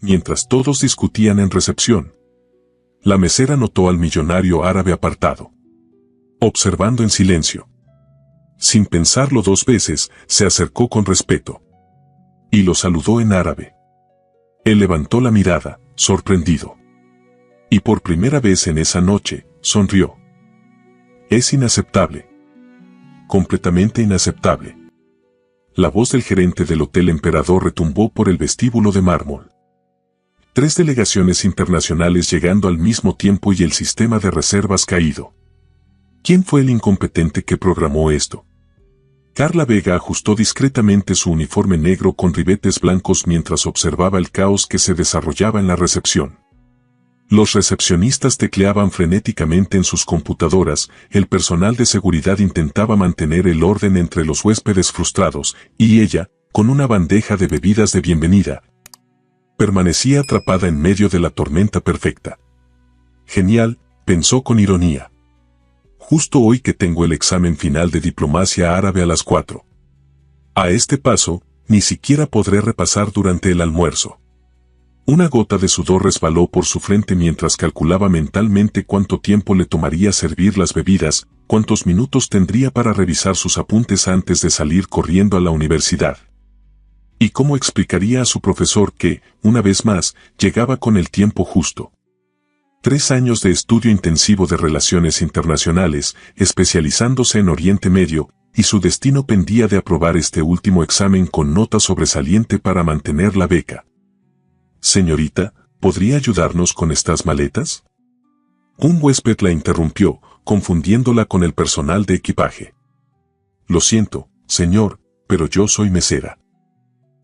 mientras todos discutían en recepción. La mesera notó al millonario árabe apartado, observando en silencio. Sin pensarlo 2 veces, se acercó con respeto y lo saludó en árabe. Él levantó la mirada, sorprendido. Y por primera vez en esa noche, sonrió. Es inaceptable. Completamente inaceptable. La voz del gerente del Hotel Emperador retumbó por el vestíbulo de mármol. 3 delegaciones internacionales llegando al mismo tiempo y el sistema de reservas caído. ¿Quién fue el incompetente que programó esto? Carla Vega ajustó discretamente su uniforme negro con ribetes blancos mientras observaba el caos que se desarrollaba en la recepción. Los recepcionistas tecleaban frenéticamente en sus computadoras, el personal de seguridad intentaba mantener el orden entre los huéspedes frustrados, y ella, con una bandeja de bebidas de bienvenida, permanecía atrapada en medio de la tormenta perfecta. Genial, pensó con ironía. Justo hoy que tengo el examen final de diplomacia árabe a las 4. A este paso, ni siquiera podré repasar durante el almuerzo. Una gota de sudor resbaló por su frente mientras calculaba mentalmente cuánto tiempo le tomaría servir las bebidas, cuántos minutos tendría para revisar sus apuntes antes de salir corriendo a la universidad. ¿Y cómo explicaría a su profesor que, una vez más, llegaba con el tiempo justo? 3 años de estudio intensivo de relaciones internacionales, especializándose en Oriente Medio, y su destino pendía de aprobar este último examen con nota sobresaliente para mantener la beca. Señorita, ¿podría ayudarnos con estas maletas? Un huésped la interrumpió, confundiéndola con el personal de equipaje. Lo siento, señor, pero yo soy mesera.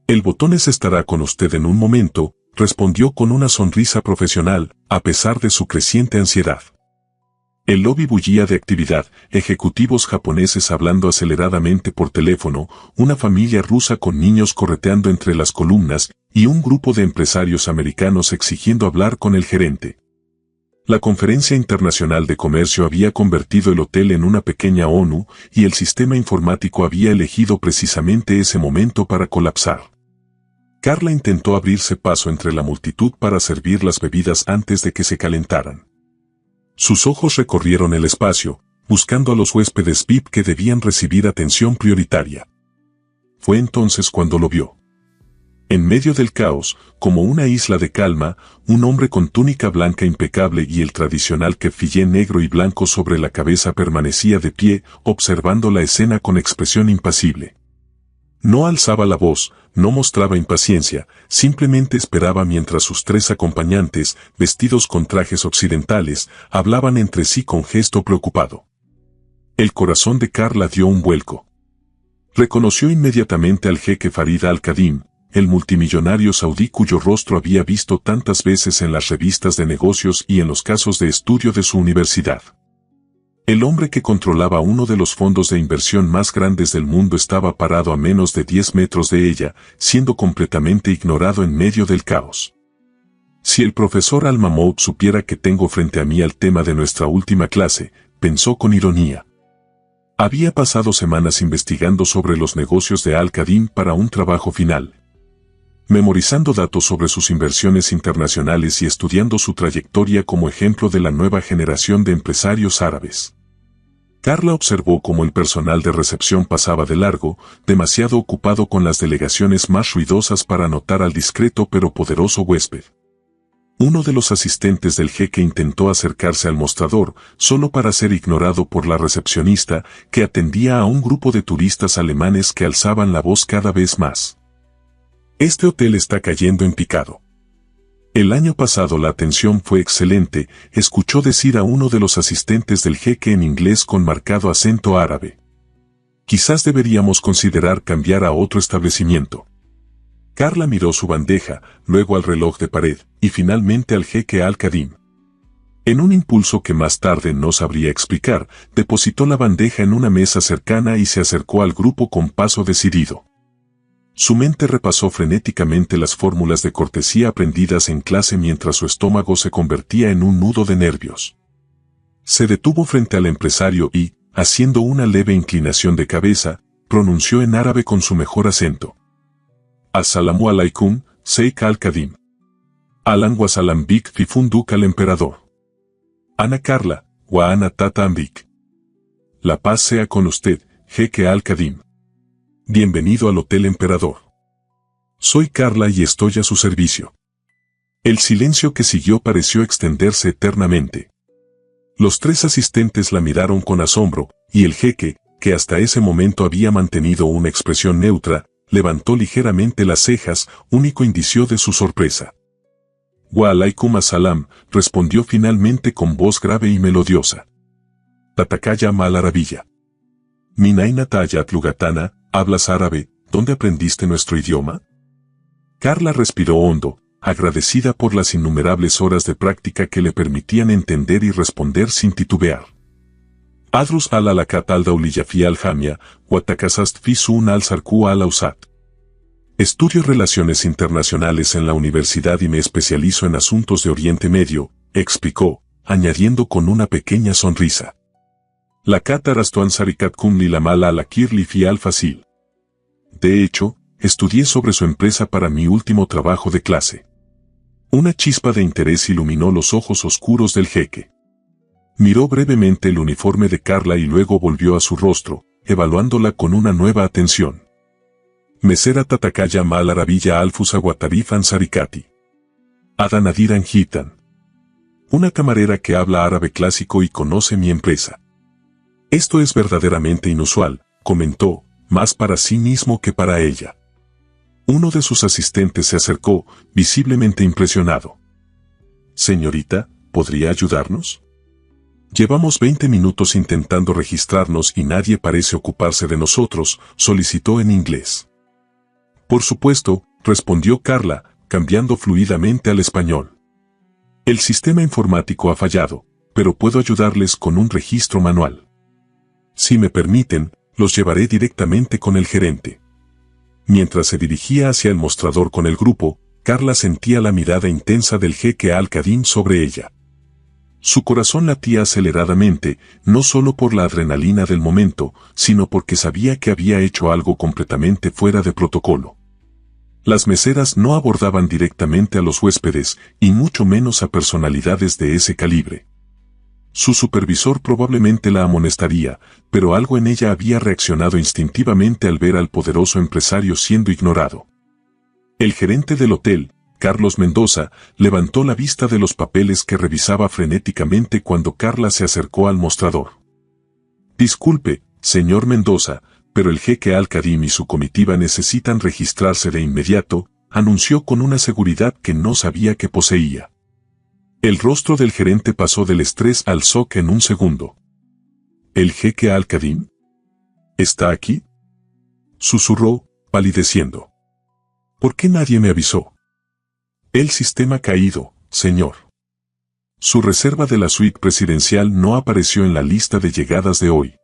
El Botones estará con usted en un momento, respondió con una sonrisa profesional, a pesar de su creciente ansiedad. El lobby bullía de actividad, ejecutivos japoneses hablando aceleradamente por teléfono, una familia rusa con niños correteando entre las columnas, y un grupo de empresarios americanos exigiendo hablar con el gerente. La Conferencia Internacional de Comercio había convertido el hotel en una pequeña ONU, y el sistema informático había elegido precisamente ese momento para colapsar. Carla intentó abrirse paso entre la multitud para servir las bebidas antes de que se calentaran. Sus ojos recorrieron el espacio, buscando a los huéspedes VIP que debían recibir atención prioritaria. Fue entonces cuando lo vio. En medio del caos, como una isla de calma, un hombre con túnica blanca impecable y el tradicional kefiyé negro y blanco sobre la cabeza permanecía de pie, observando la escena con expresión impasible. No alzaba la voz, no mostraba impaciencia, simplemente esperaba mientras sus 3 acompañantes, vestidos con trajes occidentales, hablaban entre sí con gesto preocupado. El corazón de Carla dio un vuelco. Reconoció inmediatamente al jeque Farid al-Qadim, el multimillonario saudí cuyo rostro había visto tantas veces en las revistas de negocios y en los casos de estudio de su universidad. El hombre que controlaba uno de los fondos de inversión más grandes del mundo estaba parado a menos de 10 metros de ella, siendo completamente ignorado en medio del caos. Si el profesor Al-Mahmoud supiera que tengo frente a mí al tema de nuestra última clase, pensó con ironía. Había pasado semanas investigando sobre los negocios de Al-Qadim para un trabajo final, memorizando datos sobre sus inversiones internacionales y estudiando su trayectoria como ejemplo de la nueva generación de empresarios árabes. Carla observó cómo el personal de recepción pasaba de largo, demasiado ocupado con las delegaciones más ruidosas para notar al discreto pero poderoso huésped. Uno de los asistentes del jeque intentó acercarse al mostrador, solo para ser ignorado por la recepcionista, que atendía a un grupo de turistas alemanes que alzaban la voz cada vez más. Este hotel está cayendo en picado. El año pasado la atención fue excelente, escuchó decir a uno de los asistentes del jeque en inglés con marcado acento árabe. Quizás deberíamos considerar cambiar a otro establecimiento. Carla miró su bandeja, luego al reloj de pared, y finalmente al jeque Al-Qadim. En un impulso que más tarde no sabría explicar, depositó la bandeja en una mesa cercana y se acercó al grupo con paso decidido. Su mente repasó frenéticamente las fórmulas de cortesía aprendidas en clase mientras su estómago se convertía en un nudo de nervios. Se detuvo frente al empresario y, haciendo una leve inclinación de cabeza, pronunció en árabe con su mejor acento. Assalamu alaikum, Sheikh Al-Qadim. Alan wasalam bik fifunduk al emperador. Ana Carla, wa ana tata ambik. La paz sea con usted, jeque al-Kadim. Bienvenido al Hotel Emperador. Soy Carla y estoy a su servicio. El silencio que siguió pareció extenderse eternamente. Los tres asistentes la miraron con asombro, y el jeque, que hasta ese momento había mantenido una expresión neutra, levantó ligeramente las cejas, único indicio de su sorpresa. Wa alaikum assalam, respondió finalmente con voz grave y melodiosa. Tatakaya mal arabilla. Minaina tayat lugatana, ¿hablas árabe? ¿Dónde aprendiste nuestro idioma? Carla respiró hondo, agradecida por las innumerables horas de práctica que le permitían entender y responder sin titubear. Adrus al alakat al dauliyafi al jamia, watakasast fi sun al sarku al ausat. Estudio Relaciones Internacionales en la universidad y me especializo en asuntos de Oriente Medio, explicó, añadiendo con una pequeña sonrisa. La catarastuan sarikat kumli la mala ala kirli fi al fasil. De hecho, estudié sobre su empresa para mi último trabajo de clase. Una chispa de interés iluminó los ojos oscuros del jeque. Miró brevemente el uniforme de Carla y luego volvió a su rostro, evaluándola con una nueva atención. Mesera tatakaya mal arabilla alfus aguatarifan sarikati. Adanadiran hitan. Una camarera que habla árabe clásico y conoce mi empresa. Esto es verdaderamente inusual, comentó, más para sí mismo que para ella. Uno de sus asistentes se acercó, visiblemente impresionado. Señorita, ¿podría ayudarnos? Llevamos 20 minutos intentando registrarnos y nadie parece ocuparse de nosotros, solicitó en inglés. Por supuesto, respondió Carla, cambiando fluidamente al español. El sistema informático ha fallado, pero puedo ayudarles con un registro manual. Si me permiten, los llevaré directamente con el gerente. Mientras se dirigía hacia el mostrador con el grupo, Carla sentía la mirada intensa del jeque al-Kadim sobre ella. Su corazón latía aceleradamente, no solo por la adrenalina del momento, sino porque sabía que había hecho algo completamente fuera de protocolo. Las meseras no abordaban directamente a los huéspedes, y mucho menos a personalidades de ese calibre. Su supervisor probablemente la amonestaría, pero algo en ella había reaccionado instintivamente al ver al poderoso empresario siendo ignorado. El gerente del hotel, Carlos Mendoza, levantó la vista de los papeles que revisaba frenéticamente cuando Carla se acercó al mostrador. Disculpe, señor Mendoza, pero el jeque al-Kadim y su comitiva necesitan registrarse de inmediato, anunció con una seguridad que no sabía que poseía. El rostro del gerente pasó del estrés al shock en un segundo. ¿El jeque al-Kadim? ¿Está aquí? Susurró, palideciendo. ¿Por qué nadie me avisó? El sistema caído, señor. Su reserva de la suite presidencial no apareció en la lista de llegadas de hoy.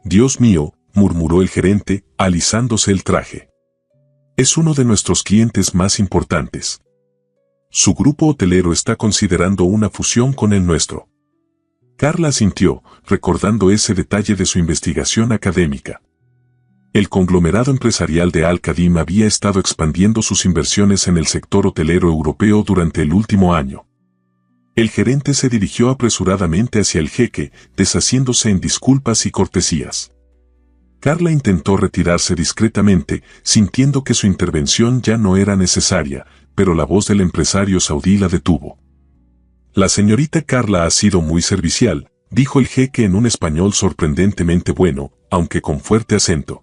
Dios mío, murmuró el gerente, alisándose el traje. Es uno de nuestros clientes más importantes. Su grupo hotelero está considerando una fusión con el nuestro. Carla asintió, recordando ese detalle de su investigación académica. El conglomerado empresarial de Al-Kadim había estado expandiendo sus inversiones en el sector hotelero europeo durante el último año. El gerente se dirigió apresuradamente hacia el jeque, deshaciéndose en disculpas y cortesías. Carla intentó retirarse discretamente, sintiendo que su intervención ya no era necesaria, pero la voz del empresario saudí la detuvo. La señorita Carla ha sido muy servicial, dijo el jeque en un español sorprendentemente bueno, aunque con fuerte acento.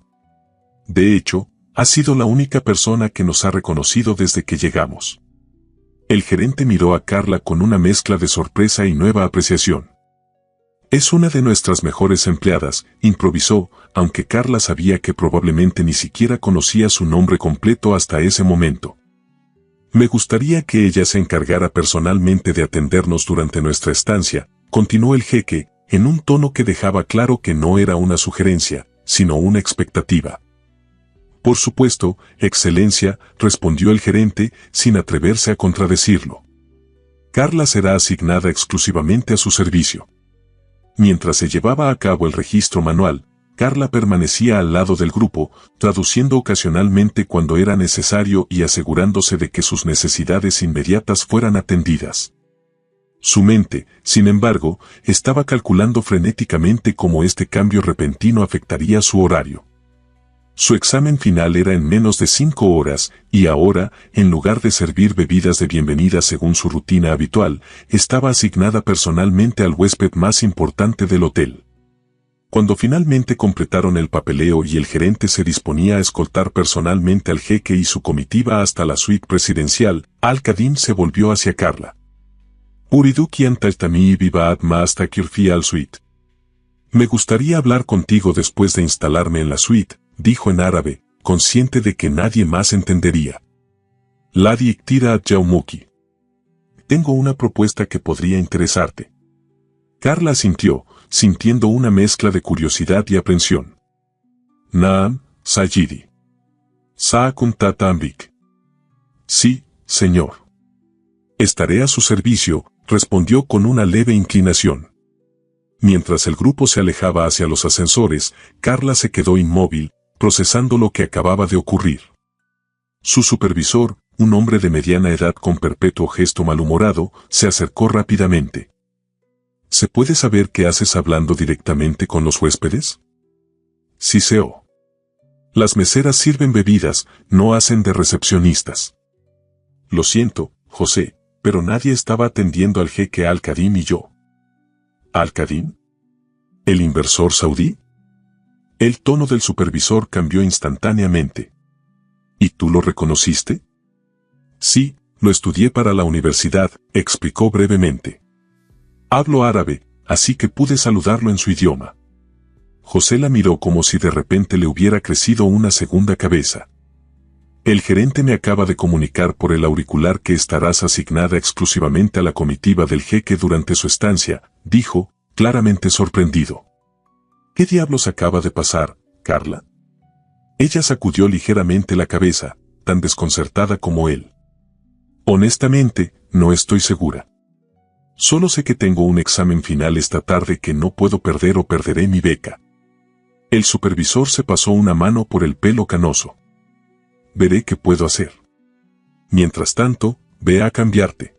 De hecho, ha sido la única persona que nos ha reconocido desde que llegamos. El gerente miró a Carla con una mezcla de sorpresa y nueva apreciación. Es una de nuestras mejores empleadas, improvisó, aunque Carla sabía que probablemente ni siquiera conocía su nombre completo hasta ese momento. Me gustaría que ella se encargara personalmente de atendernos durante nuestra estancia, continuó el jeque, en un tono que dejaba claro que no era una sugerencia, sino una expectativa. Por supuesto, excelencia, respondió el gerente, sin atreverse a contradecirlo. Carla será asignada exclusivamente a su servicio. Mientras se llevaba a cabo el registro manual, Carla permanecía al lado del grupo, traduciendo ocasionalmente cuando era necesario y asegurándose de que sus necesidades inmediatas fueran atendidas. Su mente, sin embargo, estaba calculando frenéticamente cómo este cambio repentino afectaría su horario. Su examen final era en menos de 5 horas, y ahora, en lugar de servir bebidas de bienvenida según su rutina habitual, estaba asignada personalmente al huésped más importante del hotel. Cuando finalmente completaron el papeleo y el gerente se disponía a escoltar personalmente al jeque y su comitiva hasta la suite presidencial, Al-Qadim se volvió hacia Carla. Uridu quien taltami vivaat más takirfi al suite. Me gustaría hablar contigo después de instalarme en la suite, dijo en árabe, consciente de que nadie más entendería. Ladi iktira at Yaumuki. Tengo una propuesta que podría interesarte. Carla asintió, sintiendo una mezcla de curiosidad y aprensión. Naam, Sayidi. Saakun tata ambik. Sí, señor. Estaré a su servicio, respondió con una leve inclinación. Mientras el grupo se alejaba hacia los ascensores, Carla se quedó inmóvil, procesando lo que acababa de ocurrir. Su supervisor, un hombre de mediana edad con perpetuo gesto malhumorado, se acercó rápidamente. ¿Se puede saber qué haces hablando directamente con los huéspedes? Siseó. Las meseras sirven bebidas, no hacen de recepcionistas. Lo siento, José, pero nadie estaba atendiendo al jeque Al-Qadim y yo. ¿Al-Qadim? ¿El inversor saudí? El tono del supervisor cambió instantáneamente. ¿Y tú lo reconociste? Sí, lo estudié para la universidad, explicó brevemente. Hablo árabe, así que pude saludarlo en su idioma. José la miró como si de repente le hubiera crecido una segunda cabeza. El gerente me acaba de comunicar por el auricular que estarás asignada exclusivamente a la comitiva del jeque durante su estancia, dijo, claramente sorprendido. ¿Qué diablos acaba de pasar, Carla? Ella sacudió ligeramente la cabeza, tan desconcertada como él. Honestamente, no estoy segura. Solo sé que tengo un examen final esta tarde que no puedo perder o perderé mi beca. El supervisor se pasó una mano por el pelo canoso. Veré qué puedo hacer. Mientras tanto, ve a cambiarte.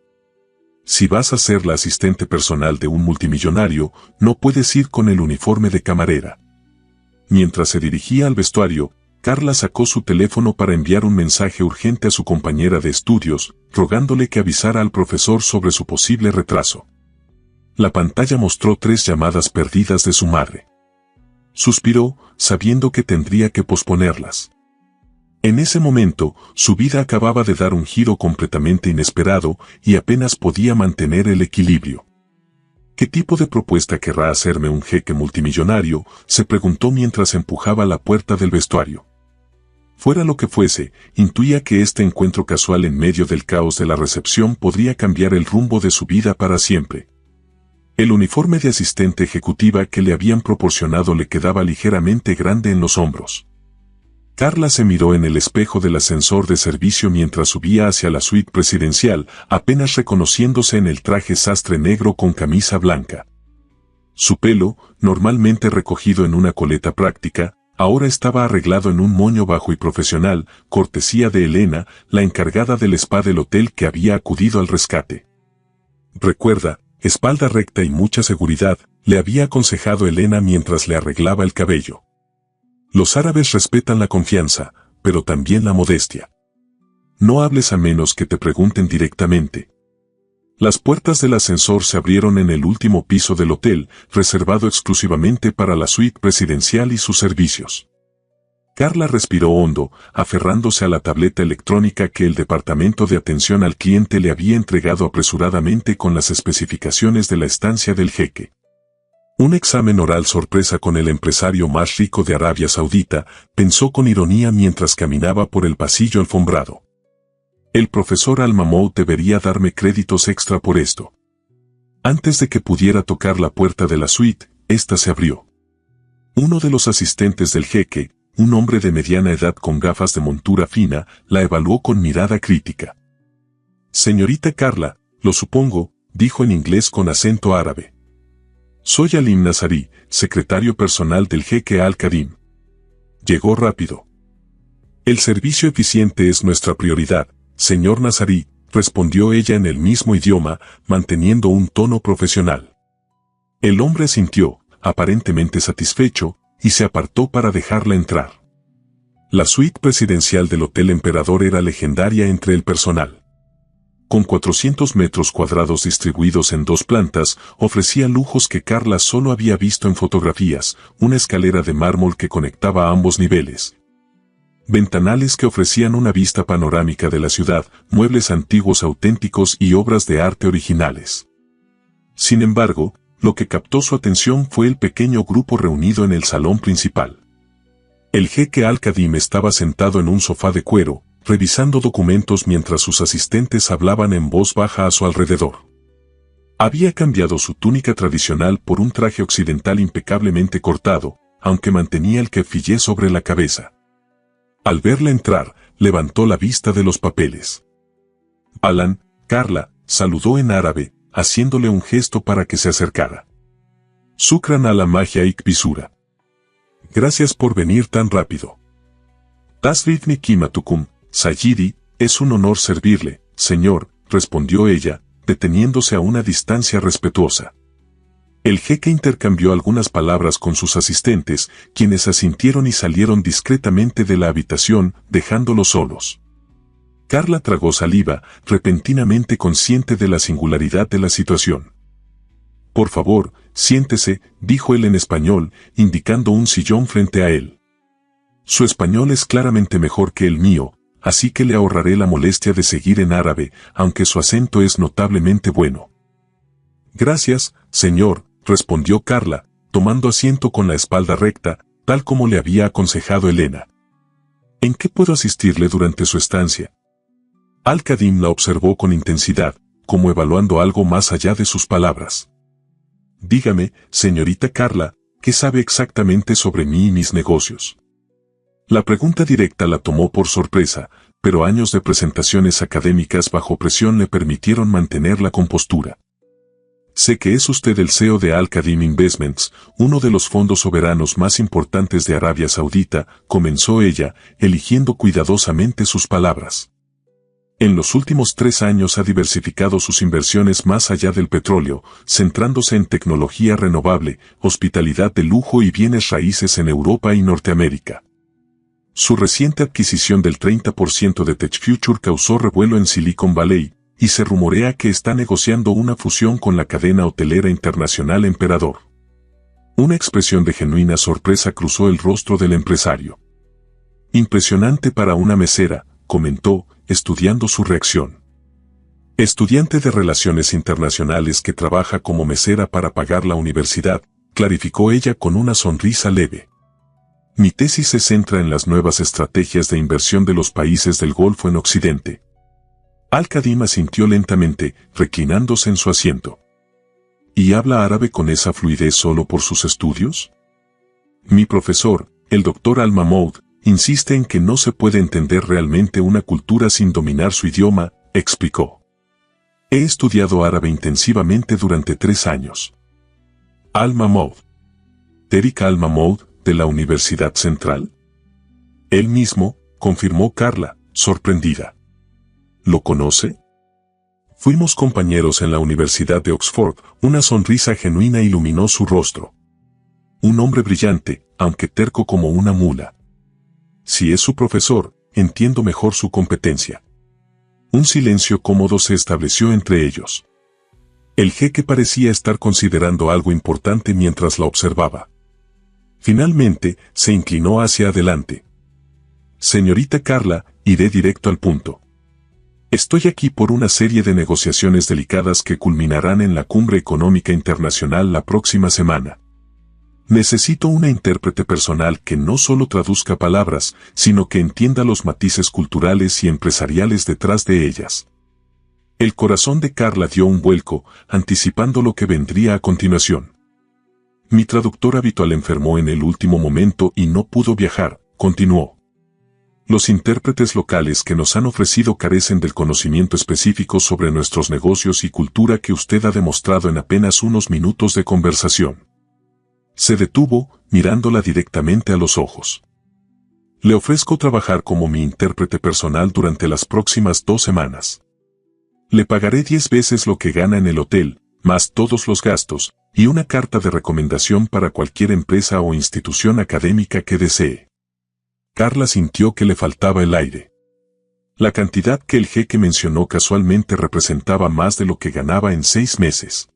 Si vas a ser la asistente personal de un multimillonario, no puedes ir con el uniforme de camarera. Mientras se dirigía al vestuario, Carla sacó su teléfono para enviar un mensaje urgente a su compañera de estudios, rogándole que avisara al profesor sobre su posible retraso. La pantalla mostró 3 llamadas perdidas de su madre. Suspiró, sabiendo que tendría que posponerlas. En ese momento, su vida acababa de dar un giro completamente inesperado y apenas podía mantener el equilibrio. ¿Qué tipo de propuesta querrá hacerme un jeque multimillonario?, se preguntó mientras empujaba la puerta del vestuario. Fuera lo que fuese, intuía que este encuentro casual en medio del caos de la recepción podría cambiar el rumbo de su vida para siempre. El uniforme de asistente ejecutiva que le habían proporcionado le quedaba ligeramente grande en los hombros. Carla se miró en el espejo del ascensor de servicio mientras subía hacia la suite presidencial, apenas reconociéndose en el traje sastre negro con camisa blanca. Su pelo, normalmente recogido en una coleta práctica, ahora estaba arreglado en un moño bajo y profesional, cortesía de Elena, la encargada del spa del hotel que había acudido al rescate. Recuerda, espalda recta y mucha seguridad, le había aconsejado Elena mientras le arreglaba el cabello. Los árabes respetan la confianza, pero también la modestia. No hables a menos que te pregunten directamente. Las puertas del ascensor se abrieron en el último piso del hotel, reservado exclusivamente para la suite presidencial y sus servicios. Carla respiró hondo, aferrándose a la tableta electrónica que el departamento de atención al cliente le había entregado apresuradamente con las especificaciones de la estancia del jeque. Un examen oral sorpresa con el empresario más rico de Arabia Saudita, pensó con ironía mientras caminaba por el pasillo alfombrado. El profesor Al-Mamoud debería darme créditos extra por esto. Antes de que pudiera tocar la puerta de la suite, ésta se abrió. Uno de los asistentes del jeque, un hombre de mediana edad con gafas de montura fina, la evaluó con mirada crítica. Señorita Carla, lo supongo, dijo en inglés con acento árabe. Soy Alim Nazarí, secretario personal del jeque Al-Kadim. Llegó rápido. El servicio eficiente es nuestra prioridad, señor Nazarí, respondió ella en el mismo idioma, manteniendo un tono profesional. El hombre asintió, aparentemente satisfecho, y se apartó para dejarla entrar. La suite presidencial del Hotel Emperador era legendaria entre el personal. Con 400 metros cuadrados distribuidos en 2 plantas, ofrecía lujos que Carla solo había visto en fotografías, una escalera de mármol que conectaba ambos niveles. Ventanales que ofrecían una vista panorámica de la ciudad, muebles antiguos auténticos y obras de arte originales. Sin embargo, lo que captó su atención fue el pequeño grupo reunido en el salón principal. El jeque Al-Kadim estaba sentado en un sofá de cuero, revisando documentos mientras sus asistentes hablaban en voz baja a su alrededor. Había cambiado su túnica tradicional por un traje occidental impecablemente cortado, aunque mantenía el kefiyé sobre la cabeza. Al verla entrar, levantó la vista de los papeles. Alan, Carla, saludó en árabe, haciéndole un gesto para que se acercara. Shukran a la magia ikbisura. Gracias por venir tan rápido. Tasrifni kimatukum, Sayidi, es un honor servirle, señor, respondió ella, deteniéndose a una distancia respetuosa. El jeque intercambió algunas palabras con sus asistentes, quienes asintieron y salieron discretamente de la habitación, dejándolos solos. Carla tragó saliva, repentinamente consciente de la singularidad de la situación. Por favor, siéntese, dijo él en español, indicando un sillón frente a él. Su español es claramente mejor que el mío, así que le ahorraré la molestia de seguir en árabe, aunque su acento es notablemente bueno. Gracias, señor, respondió Carla, tomando asiento con la espalda recta, tal como le había aconsejado Elena. ¿En qué puedo asistirle durante su estancia? Al-Kadim la observó con intensidad, como evaluando algo más allá de sus palabras. Dígame, señorita Carla, ¿qué sabe exactamente sobre mí y mis negocios? La pregunta directa la tomó por sorpresa, pero años de presentaciones académicas bajo presión le permitieron mantener la compostura. Sé que es usted el CEO de Al-Kadim Investments, uno de los fondos soberanos más importantes de Arabia Saudita, comenzó ella, eligiendo cuidadosamente sus palabras. En los últimos 3 años ha diversificado sus inversiones más allá del petróleo, centrándose en tecnología renovable, hospitalidad de lujo y bienes raíces en Europa y Norteamérica. Su reciente adquisición del 30% de TechFuture causó revuelo en Silicon Valley, y se rumorea que está negociando una fusión con la cadena hotelera internacional Emperador. Una expresión de genuina sorpresa cruzó el rostro del empresario. Impresionante para una mesera, comentó, estudiando su reacción. Estudiante de Relaciones Internacionales que trabaja como mesera para pagar la universidad, clarificó ella con una sonrisa leve. Mi tesis se centra en las nuevas estrategias de inversión de los países del Golfo en Occidente. Al-Kadim asintió lentamente, reclinándose en su asiento. ¿Y habla árabe con esa fluidez solo por sus estudios? Mi profesor, el doctor Al-Mahmoud, insiste en que no se puede entender realmente una cultura sin dominar su idioma, explicó. He estudiado árabe intensivamente durante 3 años. Al-Mahmoud. Tariq Al-Mahmoud, de la Universidad Central. Él mismo, confirmó Carla, sorprendida. ¿Lo conoce? Fuimos compañeros en la Universidad de Oxford, una sonrisa genuina iluminó su rostro. Un hombre brillante, aunque terco como una mula. Si es su profesor, entiendo mejor su competencia. Un silencio cómodo se estableció entre ellos. El jeque parecía estar considerando algo importante mientras la observaba. Finalmente, se inclinó hacia adelante. Señorita Carla, iré directo al punto. Estoy aquí por una serie de negociaciones delicadas que culminarán en la Cumbre Económica Internacional la próxima semana. Necesito una intérprete personal que no solo traduzca palabras, sino que entienda los matices culturales y empresariales detrás de ellas. El corazón de Carla dio un vuelco, anticipando lo que vendría a continuación. Mi traductor habitual enfermó en el último momento y no pudo viajar, continuó. Los intérpretes locales que nos han ofrecido carecen del conocimiento específico sobre nuestros negocios y cultura que usted ha demostrado en apenas unos minutos de conversación. Se detuvo, mirándola directamente a los ojos. Le ofrezco trabajar como mi intérprete personal durante las próximas 2 semanas. Le pagaré 10 veces lo que gana en el hotel, más todos los gastos, y una carta de recomendación para cualquier empresa o institución académica que desee. Carla sintió que le faltaba el aire. La cantidad que el jeque mencionó casualmente representaba más de lo que ganaba en 6 meses.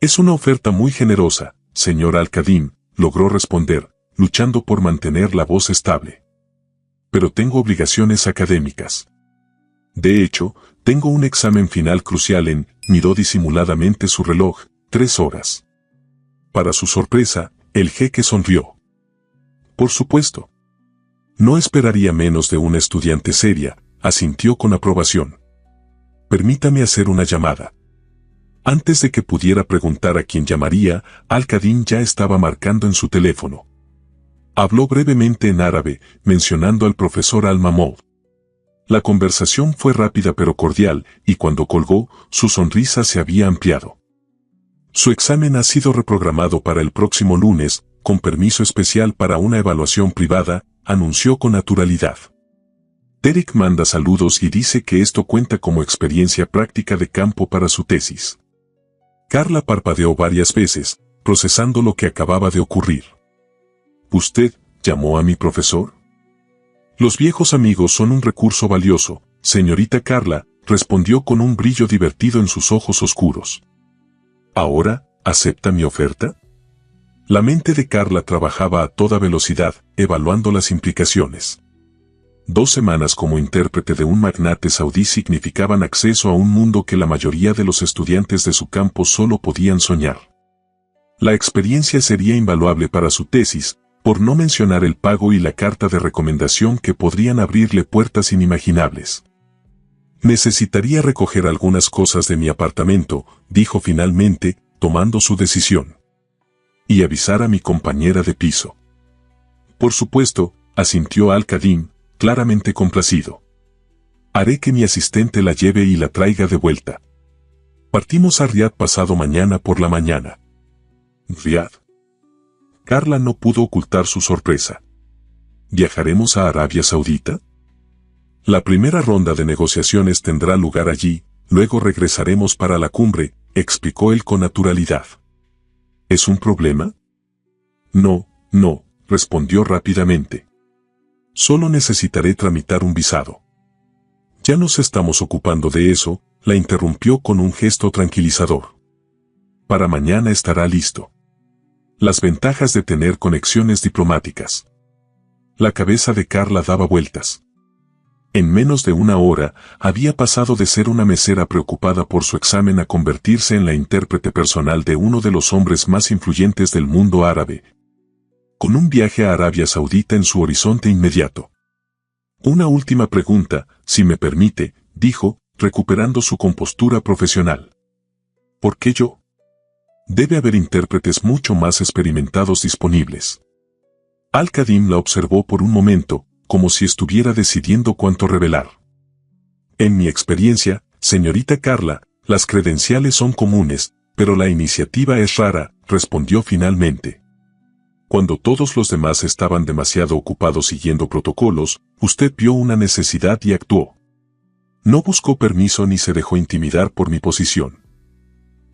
Es una oferta muy generosa, señor Al-Khadim, logró responder, luchando por mantener la voz estable. Pero tengo obligaciones académicas. De hecho, tengo un examen final crucial miró disimuladamente su reloj, 3 horas. Para su sorpresa, el jeque sonrió. Por supuesto. No esperaría menos de una estudiante seria, asintió con aprobación. Permítame hacer una llamada. Antes de que pudiera preguntar a quién llamaría, Al-Khadim ya estaba marcando en su teléfono. Habló brevemente en árabe, mencionando al profesor Al-Mahmoud. La conversación fue rápida pero cordial, y cuando colgó, su sonrisa se había ampliado. Su examen ha sido reprogramado para el próximo lunes, con permiso especial para una evaluación privada, anunció con naturalidad. Derek manda saludos y dice que esto cuenta como experiencia práctica de campo para su tesis. Carla parpadeó varias veces, procesando lo que acababa de ocurrir. ¿Usted llamó a mi profesor? Los viejos amigos son un recurso valioso, señorita Carla, respondió con un brillo divertido en sus ojos oscuros. ¿Ahora, acepta mi oferta? La mente de Carla trabajaba a toda velocidad, evaluando las implicaciones. 2 semanas como intérprete de un magnate saudí significaban acceso a un mundo que la mayoría de los estudiantes de su campo solo podían soñar. La experiencia sería invaluable para su tesis, por no mencionar el pago y la carta de recomendación que podrían abrirle puertas inimaginables. Necesitaría recoger algunas cosas de mi apartamento, dijo finalmente, tomando su decisión. Y avisar a mi compañera de piso. Por supuesto, asintió Al-Khadim, claramente complacido. Haré que mi asistente la lleve y la traiga de vuelta. Partimos a Riad pasado mañana por la mañana. ¿Riad? Carla no pudo ocultar su sorpresa. ¿Viajaremos a Arabia Saudita? La primera ronda de negociaciones tendrá lugar allí, luego regresaremos para la cumbre, explicó él con naturalidad. ¿Es un problema? No, respondió rápidamente. Solo necesitaré tramitar un visado. Ya nos estamos ocupando de eso, la interrumpió con un gesto tranquilizador. Para mañana estará listo. Las ventajas de tener conexiones diplomáticas. La cabeza de Carla daba vueltas. En menos de 1 hora, había pasado de ser una mesera preocupada por su examen a convertirse en la intérprete personal de uno de los hombres más influyentes del mundo árabe. Con un viaje a Arabia Saudita en su horizonte inmediato. Una última pregunta, si me permite, dijo, recuperando su compostura profesional. ¿Por qué yo? Debe haber intérpretes mucho más experimentados disponibles. Al-Khadim la observó por un momento, como si estuviera decidiendo cuánto revelar. En mi experiencia, señorita Carla, las credenciales son comunes, pero la iniciativa es rara, respondió finalmente. Cuando todos los demás estaban demasiado ocupados siguiendo protocolos, usted vio una necesidad y actuó. No buscó permiso ni se dejó intimidar por mi posición.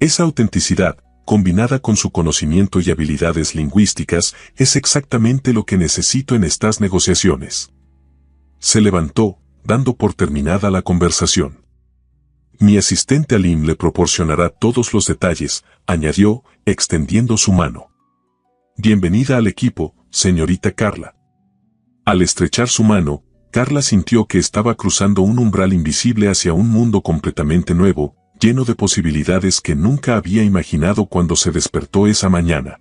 Esa autenticidad, combinada con su conocimiento y habilidades lingüísticas, es exactamente lo que necesito en estas negociaciones. Se levantó, dando por terminada la conversación. Mi asistente Alim le proporcionará todos los detalles, añadió, extendiendo su mano. Bienvenida al equipo, señorita Carla. Al estrechar su mano, Carla sintió que estaba cruzando un umbral invisible hacia un mundo completamente nuevo, lleno de posibilidades que nunca había imaginado cuando se despertó esa mañana.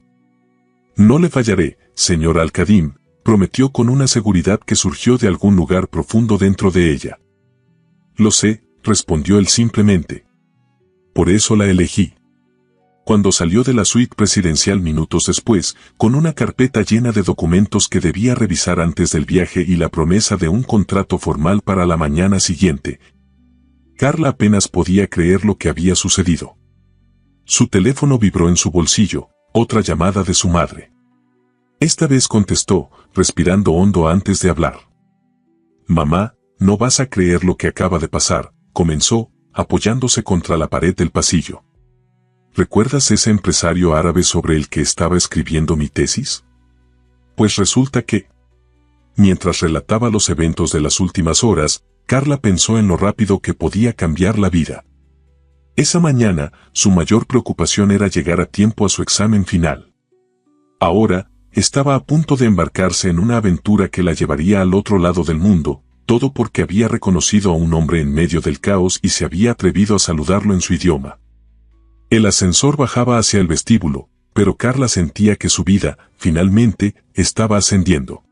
No le fallaré, señor Al-Khadim, prometió con una seguridad que surgió de algún lugar profundo dentro de ella. Lo sé, respondió él simplemente. Por eso la elegí. Cuando salió de la suite presidencial minutos después, con una carpeta llena de documentos que debía revisar antes del viaje y la promesa de un contrato formal para la mañana siguiente, Carla apenas podía creer lo que había sucedido. Su teléfono vibró en su bolsillo, otra llamada de su madre. Esta vez contestó, respirando hondo antes de hablar. «Mamá, no vas a creer lo que acaba de pasar», comenzó, apoyándose contra la pared del pasillo. ¿Recuerdas ese empresario árabe sobre el que estaba escribiendo mi tesis? Pues resulta que... Mientras relataba los eventos de las últimas horas, Carla pensó en lo rápido que podía cambiar la vida. Esa mañana, su mayor preocupación era llegar a tiempo a su examen final. Ahora, estaba a punto de embarcarse en una aventura que la llevaría al otro lado del mundo, todo porque había reconocido a un hombre en medio del caos y se había atrevido a saludarlo en su idioma. El ascensor bajaba hacia el vestíbulo, pero Carla sentía que su vida, finalmente, estaba ascendiendo.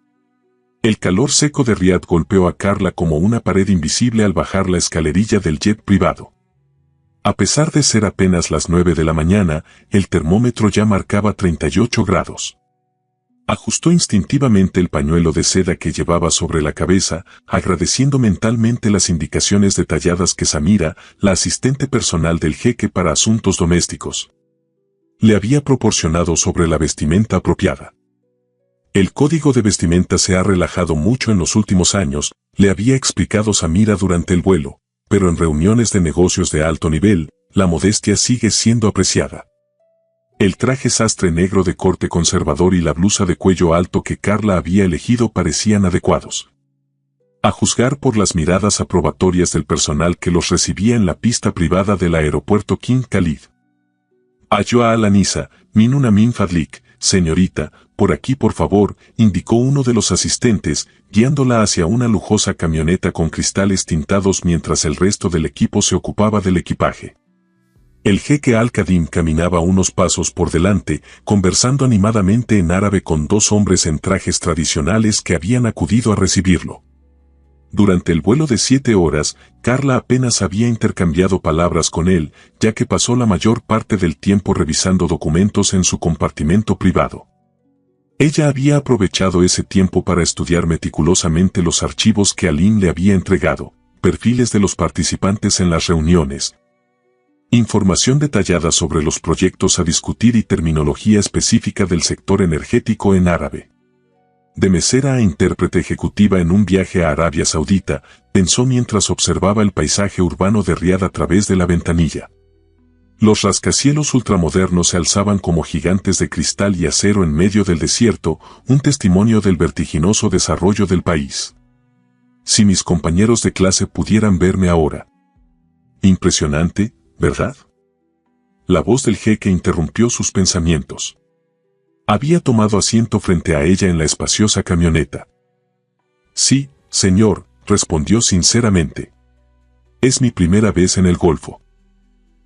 El calor seco de Riad golpeó a Carla como una pared invisible al bajar la escalerilla del jet privado. A pesar de ser apenas las 9 de la mañana, el termómetro ya marcaba 38 grados. Ajustó instintivamente el pañuelo de seda que llevaba sobre la cabeza, agradeciendo mentalmente las indicaciones detalladas que Samira, la asistente personal del jeque para asuntos domésticos, le había proporcionado sobre la vestimenta apropiada. El código de vestimenta se ha relajado mucho en los últimos años, le había explicado Samira durante el vuelo, pero en reuniones de negocios de alto nivel, la modestia sigue siendo apreciada. El traje sastre negro de corte conservador y la blusa de cuello alto que Carla había elegido parecían adecuados. A juzgar por las miradas aprobatorias del personal que los recibía en la pista privada del aeropuerto King Khalid. «Ayuha al-Anisa, min una min fadlik, señorita, por aquí por favor», indicó uno de los asistentes, guiándola hacia una lujosa camioneta con cristales tintados mientras el resto del equipo se ocupaba del equipaje. El jeque Al-Qadim caminaba unos pasos por delante, conversando animadamente en árabe con dos hombres en trajes tradicionales que habían acudido a recibirlo. Durante el vuelo de 7 horas, Carla apenas había intercambiado palabras con él, ya que pasó la mayor parte del tiempo revisando documentos en su compartimento privado. Ella había aprovechado ese tiempo para estudiar meticulosamente los archivos que Alim le había entregado, perfiles de los participantes en las reuniones, información detallada sobre los proyectos a discutir y terminología específica del sector energético en árabe. De mesera a intérprete ejecutiva en un viaje a Arabia Saudita, pensó mientras observaba el paisaje urbano de Riad a través de la ventanilla. Los rascacielos ultramodernos se alzaban como gigantes de cristal y acero en medio del desierto, un testimonio del vertiginoso desarrollo del país. Si mis compañeros de clase pudieran verme ahora. Impresionante, ¿verdad? La voz del jeque interrumpió sus pensamientos. Había tomado asiento frente a ella en la espaciosa camioneta. «Sí, señor», respondió sinceramente. «Es mi primera vez en el Golfo.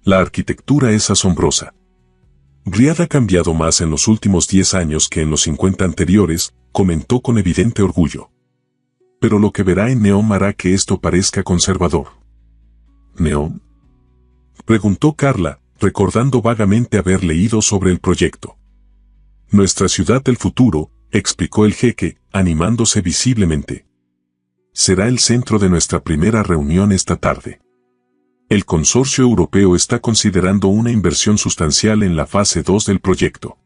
La arquitectura es asombrosa. Riad ha cambiado más en los últimos 10 años que en los 50 anteriores», comentó con evidente orgullo. «Pero lo que verá en Neom hará que esto parezca conservador». «¿Neom?», preguntó Carla, recordando vagamente haber leído sobre el proyecto. «Nuestra ciudad del futuro», explicó el jeque, animándose visiblemente. «Será el centro de nuestra primera reunión esta tarde. El consorcio europeo está considerando una inversión sustancial en la fase 2 del proyecto».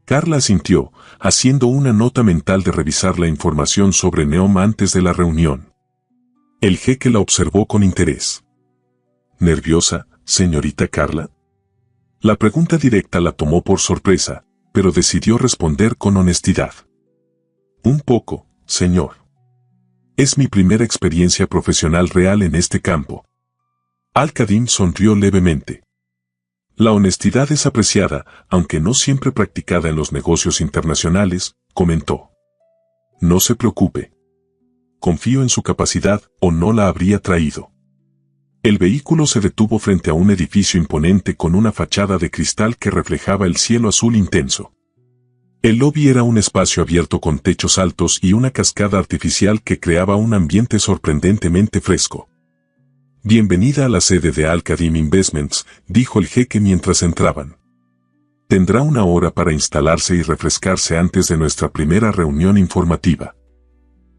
Carla asintió, haciendo una nota mental de revisar la información sobre Neom antes de la reunión. El jeque la observó con interés. «¿Nerviosa, señorita Carla?». La pregunta directa la tomó por sorpresa, pero decidió responder con honestidad. «Un poco, señor. Es mi primera experiencia profesional real en este campo». Al-Qadim sonrió levemente. «La honestidad es apreciada, aunque no siempre practicada en los negocios internacionales», comentó. «No se preocupe. Confío en su capacidad o no la habría traído». El vehículo se detuvo frente a un edificio imponente con una fachada de cristal que reflejaba el cielo azul intenso. El lobby era un espacio abierto con techos altos y una cascada artificial que creaba un ambiente sorprendentemente fresco. «Bienvenida a la sede de Al-Qadim Investments», dijo el jeque mientras entraban. Tendrá una hora para instalarse y refrescarse antes de nuestra primera reunión informativa.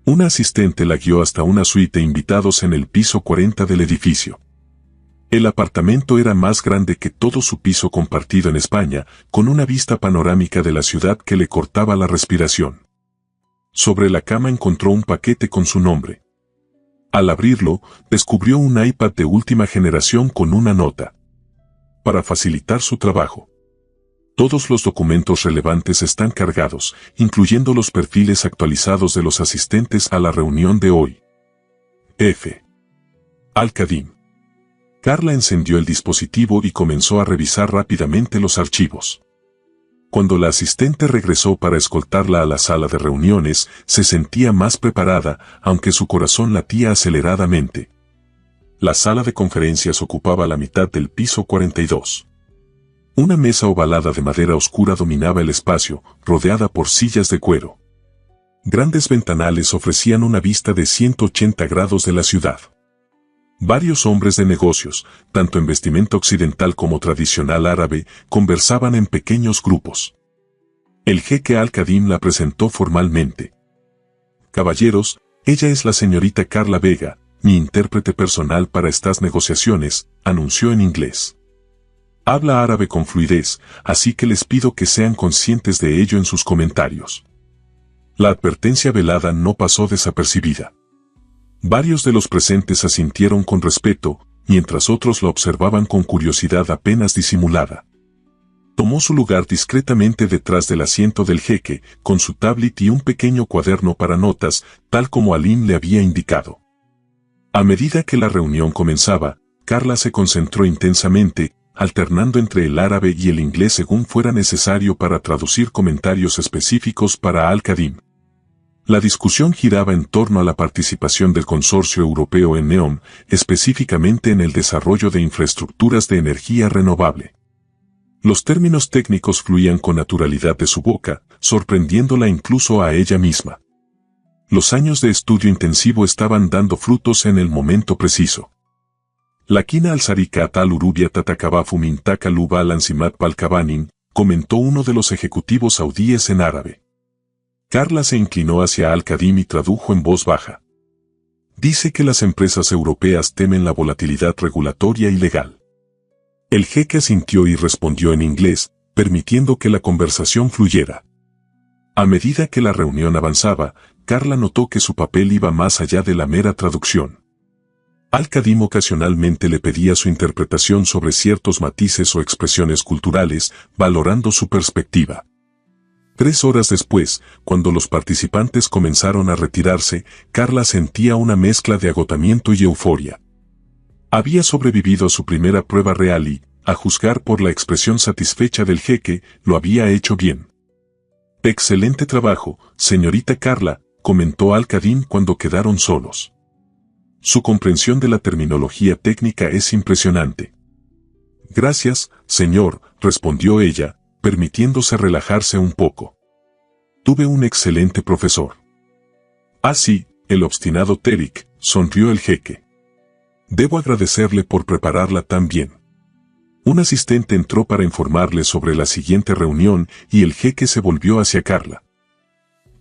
Una asistente la guió hasta una suite de invitados en el piso 40 del edificio. El apartamento era más grande que todo su piso compartido en España, con una vista panorámica de la ciudad que le cortaba la respiración. Sobre la cama encontró un paquete con su nombre. Al abrirlo, descubrió un iPad de última generación con una nota. Para facilitar su trabajo. Todos los documentos relevantes están cargados, incluyendo los perfiles actualizados de los asistentes a la reunión de hoy. F. Al-Khadim. Carla encendió el dispositivo y comenzó a revisar rápidamente los archivos. Cuando la asistente regresó para escoltarla a la sala de reuniones, se sentía más preparada, aunque su corazón latía aceleradamente. La sala de conferencias ocupaba la mitad del piso 42. Una mesa ovalada de madera oscura dominaba el espacio, rodeada por sillas de cuero. Grandes ventanales ofrecían una vista de 180 grados de la ciudad. Varios hombres de negocios, tanto en vestimenta occidental como tradicional árabe, conversaban en pequeños grupos. El jeque Al-Khadim la presentó formalmente. «Caballeros, ella es la señorita Carla Vega, mi intérprete personal para estas negociaciones», anunció en inglés. Habla árabe con fluidez, así que les pido que sean conscientes de ello en sus comentarios. La advertencia velada no pasó desapercibida. Varios de los presentes asintieron con respeto, mientras otros la observaban con curiosidad apenas disimulada. Tomó su lugar discretamente detrás del asiento del jeque, con su tablet y un pequeño cuaderno para notas, tal como Alim le había indicado. A medida que la reunión comenzaba, Carla se concentró intensamente, alternando entre el árabe y el inglés según fuera necesario para traducir comentarios específicos para Al-Khadim. La discusión giraba en torno a la participación del consorcio europeo en NEOM, específicamente en el desarrollo de infraestructuras de energía renovable. Los términos técnicos fluían con naturalidad de su boca, sorprendiéndola incluso a ella misma. Los años de estudio intensivo estaban dando frutos en el momento preciso. Lakina al-Sarikat al-Urubia tatakabafu min takaluba al-Ansimat pal-Kabanin, comentó uno de los ejecutivos saudíes en árabe. Carla se inclinó hacia Al-Khadim y tradujo en voz baja. Dice que las empresas europeas temen la volatilidad regulatoria y legal. El jeque asintió y respondió en inglés, permitiendo que la conversación fluyera. A medida que la reunión avanzaba, Carla notó que su papel iba más allá de la mera traducción. Al-Khadim ocasionalmente le pedía su interpretación sobre ciertos matices o expresiones culturales, valorando su perspectiva. 3 horas después, cuando los participantes comenzaron a retirarse, Carla sentía una mezcla de agotamiento y euforia. Había sobrevivido a su primera prueba real y, a juzgar por la expresión satisfecha del jeque, lo había hecho bien. «Excelente trabajo, señorita Carla», comentó Al-Khadim cuando quedaron solos. Su comprensión de la terminología técnica es impresionante. «Gracias, señor», respondió ella, permitiéndose relajarse un poco. «Tuve un excelente profesor». «Ah, sí», el obstinado Terik, sonrió el jeque. «Debo agradecerle por prepararla tan bien». Un asistente entró para informarle sobre la siguiente reunión y el jeque se volvió hacia Carla.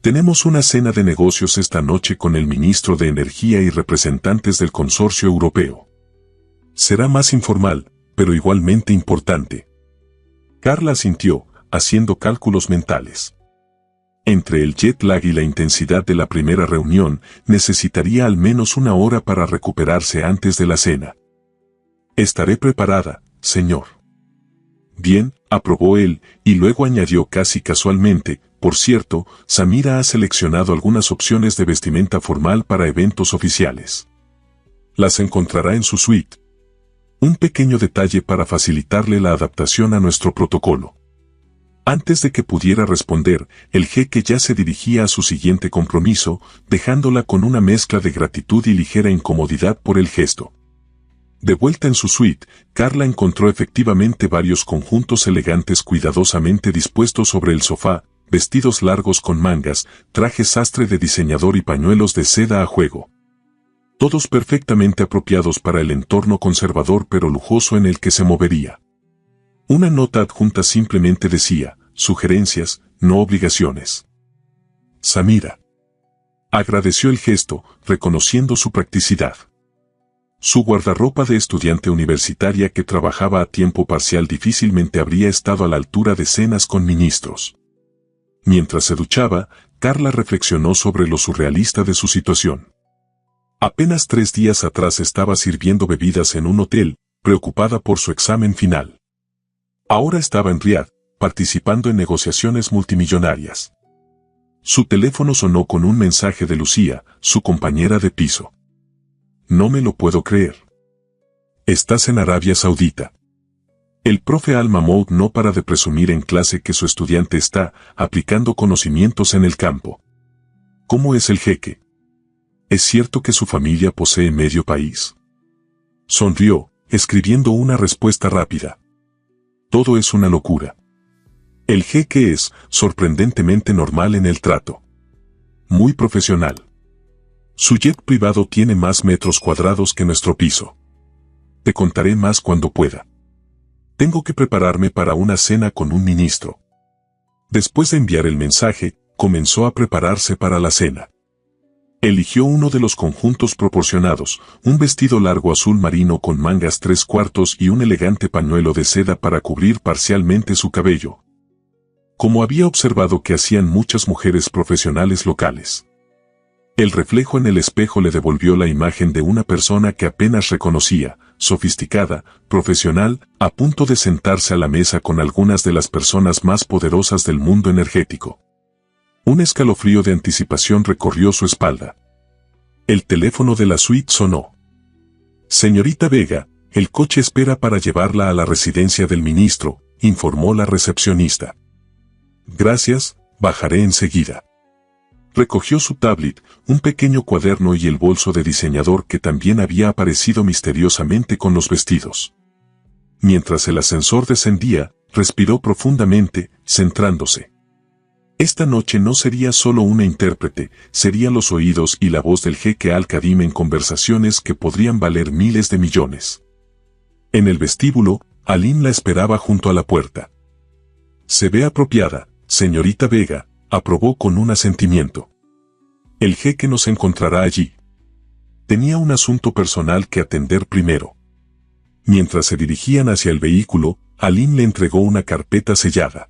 «Tenemos una cena de negocios esta noche con el ministro de Energía y representantes del consorcio europeo. Será más informal, pero igualmente importante». Carla asintió, haciendo cálculos mentales. Entre el jet lag y la intensidad de la primera reunión, necesitaría al menos 1 hora para recuperarse antes de la cena. «Estaré preparada, señor». «Bien», aprobó él, y luego añadió casi casualmente, «Por cierto, Samira ha seleccionado algunas opciones de vestimenta formal para eventos oficiales. Las encontrará en su suite. Un pequeño detalle para facilitarle la adaptación a nuestro protocolo». Antes de que pudiera responder, el jeque ya se dirigía a su siguiente compromiso, dejándola con una mezcla de gratitud y ligera incomodidad por el gesto. De vuelta en su suite, Carla encontró efectivamente varios conjuntos elegantes cuidadosamente dispuestos sobre el sofá, vestidos largos con mangas, trajes sastre de diseñador y pañuelos de seda a juego. Todos perfectamente apropiados para el entorno conservador pero lujoso en el que se movería. Una nota adjunta simplemente decía, sugerencias, no obligaciones. Samira agradeció el gesto, reconociendo su practicidad. Su guardarropa de estudiante universitaria que trabajaba a tiempo parcial difícilmente habría estado a la altura de cenas con ministros. Mientras se duchaba, Carla reflexionó sobre lo surrealista de su situación. Apenas 3 días atrás estaba sirviendo bebidas en un hotel, preocupada por su examen final. Ahora estaba en Riad, participando en negociaciones multimillonarias. Su teléfono sonó con un mensaje de Lucía, su compañera de piso. No me lo puedo creer. Estás en Arabia Saudita. El profe Al-Mahmoud no para de presumir en clase que su estudiante está aplicando conocimientos en el campo. ¿Cómo es el jeque? ¿Es cierto que su familia posee medio país? Sonrió, escribiendo una respuesta rápida. Todo es una locura. El jeque es sorprendentemente normal en el trato. Muy profesional. Su jet privado tiene más metros cuadrados que nuestro piso. Te contaré más cuando pueda. Tengo que prepararme para una cena con un ministro. Después de enviar el mensaje, comenzó a prepararse para la cena. Eligió uno de los conjuntos proporcionados, un vestido largo azul marino con mangas 3/4 y un elegante pañuelo de seda para cubrir parcialmente su cabello. Como había observado que hacían muchas mujeres profesionales locales. El reflejo en el espejo le devolvió la imagen de una persona que apenas reconocía, sofisticada, profesional, a punto de sentarse a la mesa con algunas de las personas más poderosas del mundo energético. Un escalofrío de anticipación recorrió su espalda. El teléfono de la suite sonó. Señorita Vega, el coche espera para llevarla a la residencia del ministro, informó la recepcionista. Gracias, bajaré enseguida. Recogió su tablet, un pequeño cuaderno y el bolso de diseñador que también había aparecido misteriosamente con los vestidos. Mientras el ascensor descendía, respiró profundamente, centrándose. Esta noche no sería solo una intérprete, serían los oídos y la voz del jeque Al-Kadim en conversaciones que podrían valer miles de millones. En el vestíbulo, Alim la esperaba junto a la puerta. Se ve apropiada, señorita Vega, aprobó con un asentimiento. El jeque nos encontrará allí. Tenía un asunto personal que atender primero. Mientras se dirigían hacia el vehículo, Alim le entregó una carpeta sellada.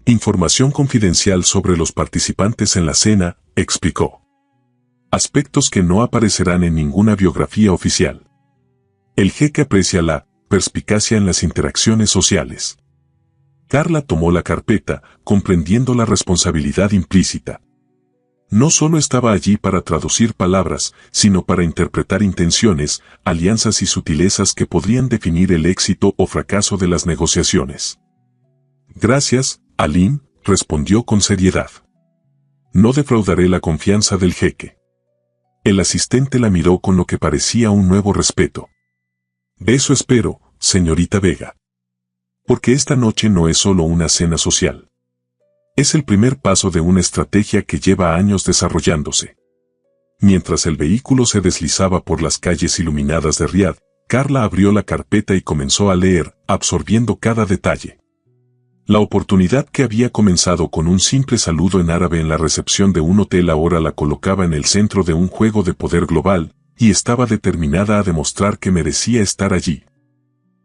Información confidencial sobre los participantes en la cena, explicó. Aspectos que no aparecerán en ninguna biografía oficial. El jeque aprecia la perspicacia en las interacciones sociales. Carla tomó la carpeta, comprendiendo la responsabilidad implícita. No solo estaba allí para traducir palabras, sino para interpretar intenciones, alianzas y sutilezas que podrían definir el éxito o fracaso de las negociaciones. Gracias, Alim, respondió con seriedad. No defraudaré la confianza del jeque. El asistente la miró con lo que parecía un nuevo respeto. De eso espero, señorita Vega. Porque esta noche no es solo una cena social. Es el primer paso de una estrategia que lleva años desarrollándose. Mientras el vehículo se deslizaba por las calles iluminadas de Riad, Carla abrió la carpeta y comenzó a leer, absorbiendo cada detalle. La oportunidad que había comenzado con un simple saludo en árabe en la recepción de un hotel ahora la colocaba en el centro de un juego de poder global, y estaba determinada a demostrar que merecía estar allí.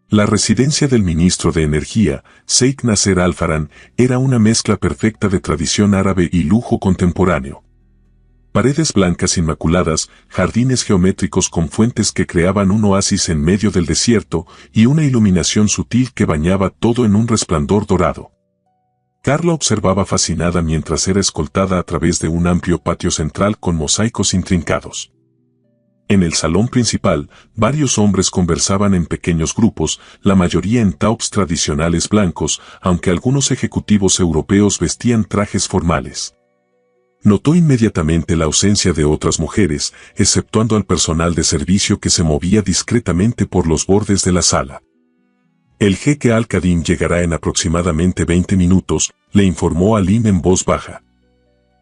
La residencia del ministro de Energía, Sheikh Nasser Al-Farhan, era una mezcla perfecta de tradición árabe y lujo contemporáneo. Paredes blancas inmaculadas, jardines geométricos con fuentes que creaban un oasis en medio del desierto y una iluminación sutil que bañaba todo en un resplandor dorado. Carla observaba fascinada mientras era escoltada a través de un amplio patio central con mosaicos intrincados. En el salón principal, varios hombres conversaban en pequeños grupos, la mayoría en taubs tradicionales blancos, aunque algunos ejecutivos europeos vestían trajes formales. Notó inmediatamente la ausencia de otras mujeres, exceptuando al personal de servicio que se movía discretamente por los bordes de la sala. El jeque Al-Kadim llegará en aproximadamente 20 minutos, le informó Alim en voz baja.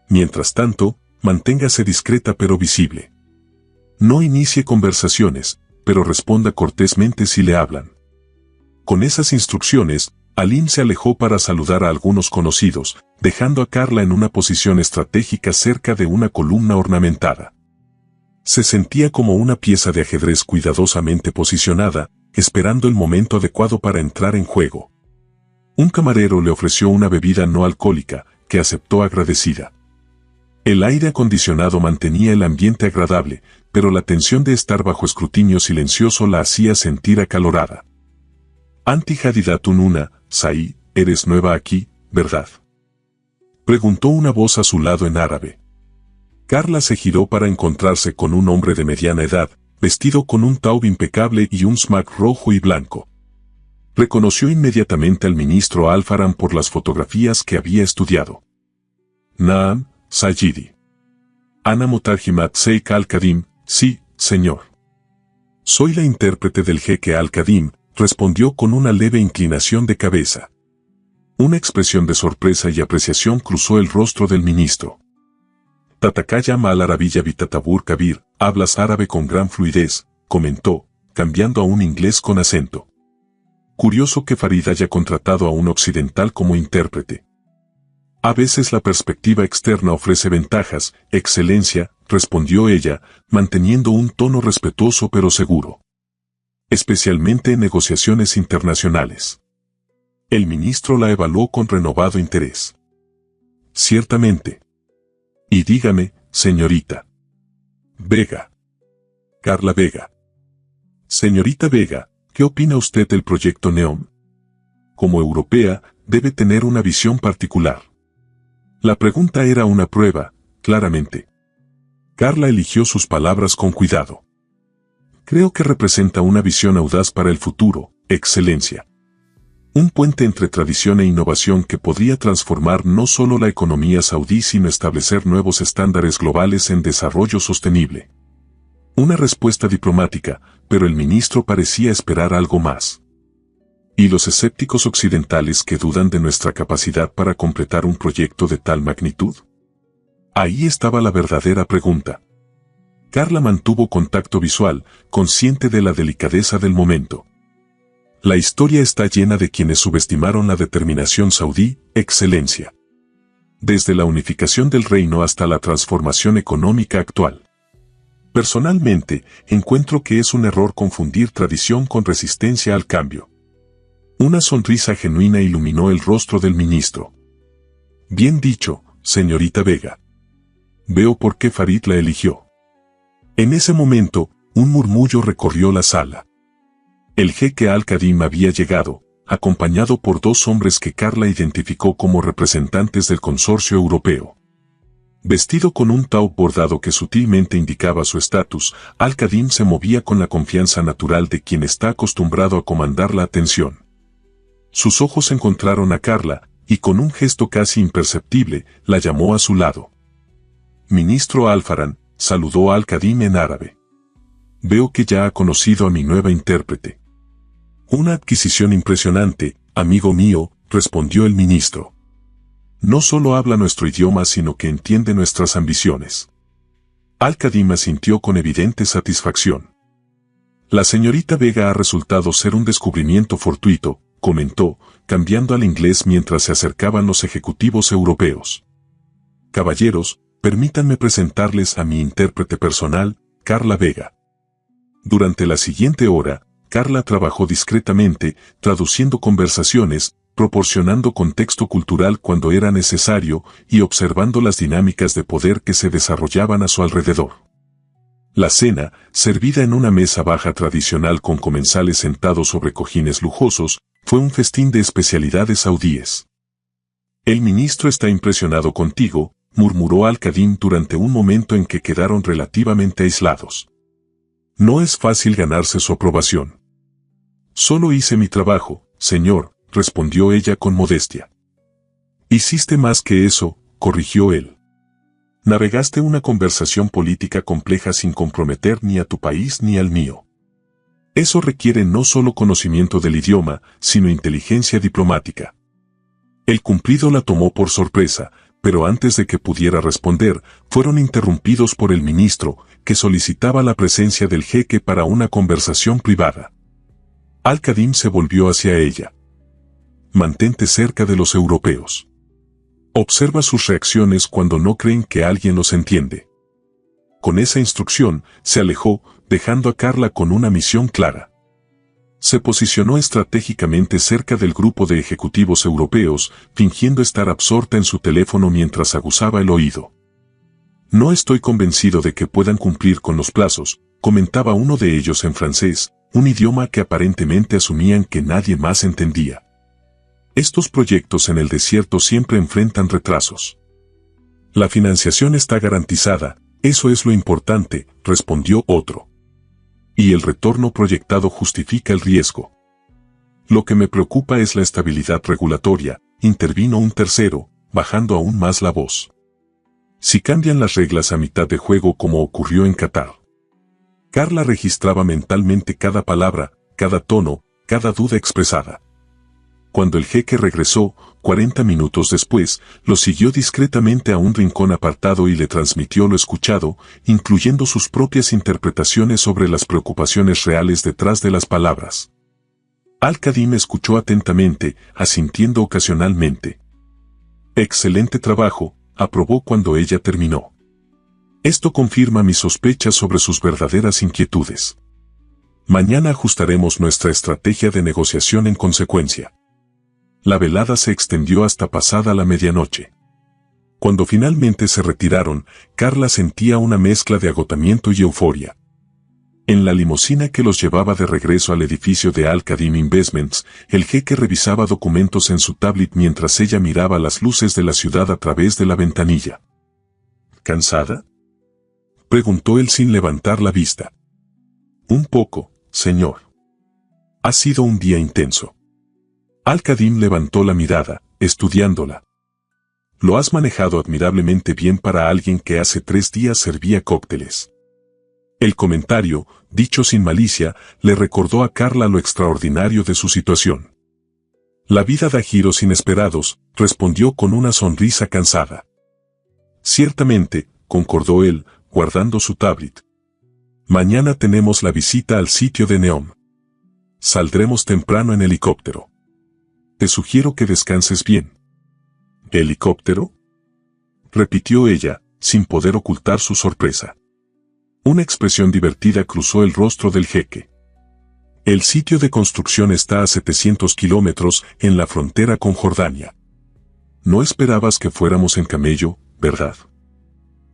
Mientras tanto, manténgase discreta pero visible. No inicie conversaciones, pero responda cortésmente si le hablan. Con esas instrucciones, Alim se alejó para saludar a algunos conocidos, dejando a Carla en una posición estratégica cerca de una columna ornamentada. Se sentía como una pieza de ajedrez cuidadosamente posicionada, esperando el momento adecuado para entrar en juego. Un camarero le ofreció una bebida no alcohólica, que aceptó agradecida. El aire acondicionado mantenía el ambiente agradable, pero la tensión de estar bajo escrutinio silencioso la hacía sentir acalorada. Anti Hadidatun una, Saí, eres nueva aquí, ¿verdad?, preguntó una voz a su lado en árabe. Carla se giró para encontrarse con un hombre de mediana edad, vestido con un taub impecable y un smock rojo y blanco. Reconoció inmediatamente al ministro Alfaran por las fotografías que había estudiado. Naam, Sayidi. Ana Mutarjimat Sheikh Al-Kadim, sí, señor. Soy la intérprete del jeque Al-Kadim, respondió con una leve inclinación de cabeza. Una expresión de sorpresa y apreciación cruzó el rostro del ministro. Tatakaya Mal Arabilla Vitatabur Kabir, hablas árabe con gran fluidez, comentó, cambiando a un inglés con acento. Curioso que Farid haya contratado a un occidental como intérprete. A veces la perspectiva externa ofrece ventajas, excelencia, respondió ella, manteniendo un tono respetuoso pero seguro. Especialmente en negociaciones internacionales. El ministro la evaluó con renovado interés. Ciertamente. Y dígame, señorita. Vega. Carla Vega. Señorita Vega, ¿qué opina usted del proyecto NEOM? Como europea, debe tener una visión particular. La pregunta era una prueba, claramente. Carla eligió sus palabras con cuidado. Creo que representa una visión audaz para el futuro, excelencia. Un puente entre tradición e innovación que podría transformar no solo la economía saudí sino establecer nuevos estándares globales en desarrollo sostenible. Una respuesta diplomática, pero el ministro parecía esperar algo más. ¿Y los escépticos occidentales que dudan de nuestra capacidad para completar un proyecto de tal magnitud? Ahí estaba la verdadera pregunta. Carla mantuvo contacto visual, consciente de la delicadeza del momento. La historia está llena de quienes subestimaron la determinación saudí, excelencia. Desde la unificación del reino hasta la transformación económica actual. Personalmente, encuentro que es un error confundir tradición con resistencia al cambio. Una sonrisa genuina iluminó el rostro del ministro. Bien dicho, señorita Vega. Veo por qué Farid la eligió. En ese momento, un murmullo recorrió la sala. El jeque Al-Kadim había llegado, acompañado por dos hombres que Carla identificó como representantes del consorcio europeo. Vestido con un taub bordado que sutilmente indicaba su estatus, Al-Kadim se movía con la confianza natural de quien está acostumbrado a comandar la atención. Sus ojos encontraron a Carla, y con un gesto casi imperceptible, la llamó a su lado. Ministro Alfaran, saludó a Al-Kadim en árabe. Veo que ya ha conocido a mi nueva intérprete. Una adquisición impresionante, amigo mío, respondió el ministro. No solo habla nuestro idioma sino que entiende nuestras ambiciones. Al-Kadim asintió con evidente satisfacción. La señorita Vega ha resultado ser un descubrimiento fortuito, comentó, cambiando al inglés mientras se acercaban los ejecutivos europeos. Caballeros, permítanme presentarles a mi intérprete personal, Carla Vega. Durante la siguiente hora, Carla trabajó discretamente, traduciendo conversaciones, proporcionando contexto cultural cuando era necesario y observando las dinámicas de poder que se desarrollaban a su alrededor. La cena, servida en una mesa baja tradicional con comensales sentados sobre cojines lujosos, fue un festín de especialidades saudíes. El ministro está impresionado contigo, murmuró Al-Kadim durante un momento en que quedaron relativamente aislados. No es fácil ganarse su aprobación. Solo hice mi trabajo, señor, respondió ella con modestia. Hiciste más que eso, corrigió él. Navegaste una conversación política compleja sin comprometer ni a tu país ni al mío. Eso requiere no solo conocimiento del idioma, sino inteligencia diplomática. El cumplido la tomó por sorpresa, pero antes de que pudiera responder, fueron interrumpidos por el ministro, que solicitaba la presencia del jeque para una conversación privada. Al-Khadim se volvió hacia ella. Mantente cerca de los europeos. Observa sus reacciones cuando no creen que alguien los entiende. Con esa instrucción, se alejó, dejando a Carla con una misión clara. Se posicionó estratégicamente cerca del grupo de ejecutivos europeos, fingiendo estar absorta en su teléfono mientras aguzaba el oído. No estoy convencido de que puedan cumplir con los plazos, comentaba uno de ellos en francés, un idioma que aparentemente asumían que nadie más entendía. Estos proyectos en el desierto siempre enfrentan retrasos. La financiación está garantizada, eso es lo importante, respondió otro. Y el retorno proyectado justifica el riesgo. Lo que me preocupa es la estabilidad regulatoria, intervino un tercero, bajando aún más la voz. Si cambian las reglas a mitad de juego como ocurrió en Qatar. Carla registraba mentalmente cada palabra, cada tono, cada duda expresada. Cuando el jeque regresó, 40 minutos después, lo siguió discretamente a un rincón apartado y le transmitió lo escuchado, incluyendo sus propias interpretaciones sobre las preocupaciones reales detrás de las palabras. Al-Khadim escuchó atentamente, asintiendo ocasionalmente. Excelente trabajo, aprobó cuando ella terminó. Esto confirma mis sospechas sobre sus verdaderas inquietudes. Mañana ajustaremos nuestra estrategia de negociación en consecuencia. La velada se extendió hasta pasada la medianoche. Cuando finalmente se retiraron, Carla sentía una mezcla de agotamiento y euforia. En la limusina que los llevaba de regreso al edificio de Al-Khadim Investments, el jeque revisaba documentos en su tablet mientras ella miraba las luces de la ciudad a través de la ventanilla. ¿Cansada?, preguntó él sin levantar la vista. Un poco, señor. Ha sido un día intenso. Al-Khadim levantó la mirada, estudiándola. Lo has manejado admirablemente bien para alguien que hace 3 días servía cócteles. El comentario, dicho sin malicia, le recordó a Carla lo extraordinario de su situación. La vida da giros inesperados, respondió con una sonrisa cansada. Ciertamente, concordó él, guardando su tablet. Mañana tenemos la visita al sitio de Neom. Saldremos temprano en helicóptero. Te sugiero que descanses bien. ¿Helicóptero?, repitió ella, sin poder ocultar su sorpresa. Una expresión divertida cruzó el rostro del jeque. El sitio de construcción está a 700 kilómetros en la frontera con Jordania. No esperabas que fuéramos en camello, ¿verdad?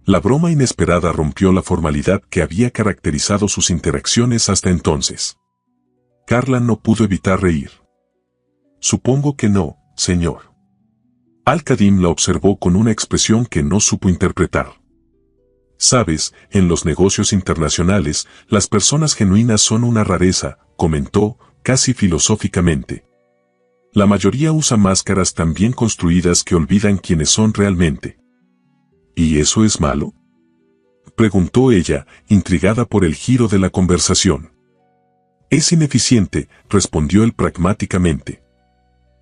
La broma inesperada rompió la formalidad que había caracterizado sus interacciones hasta entonces. Carla no pudo evitar reír. Supongo que no, señor. Al-Khadim la observó con una expresión que no supo interpretar. Sabes, en los negocios internacionales, las personas genuinas son una rareza, comentó, casi filosóficamente. La mayoría usa máscaras tan bien construidas que olvidan quiénes son realmente. ¿Y eso es malo?, preguntó ella, intrigada por el giro de la conversación. Es ineficiente, respondió él pragmáticamente.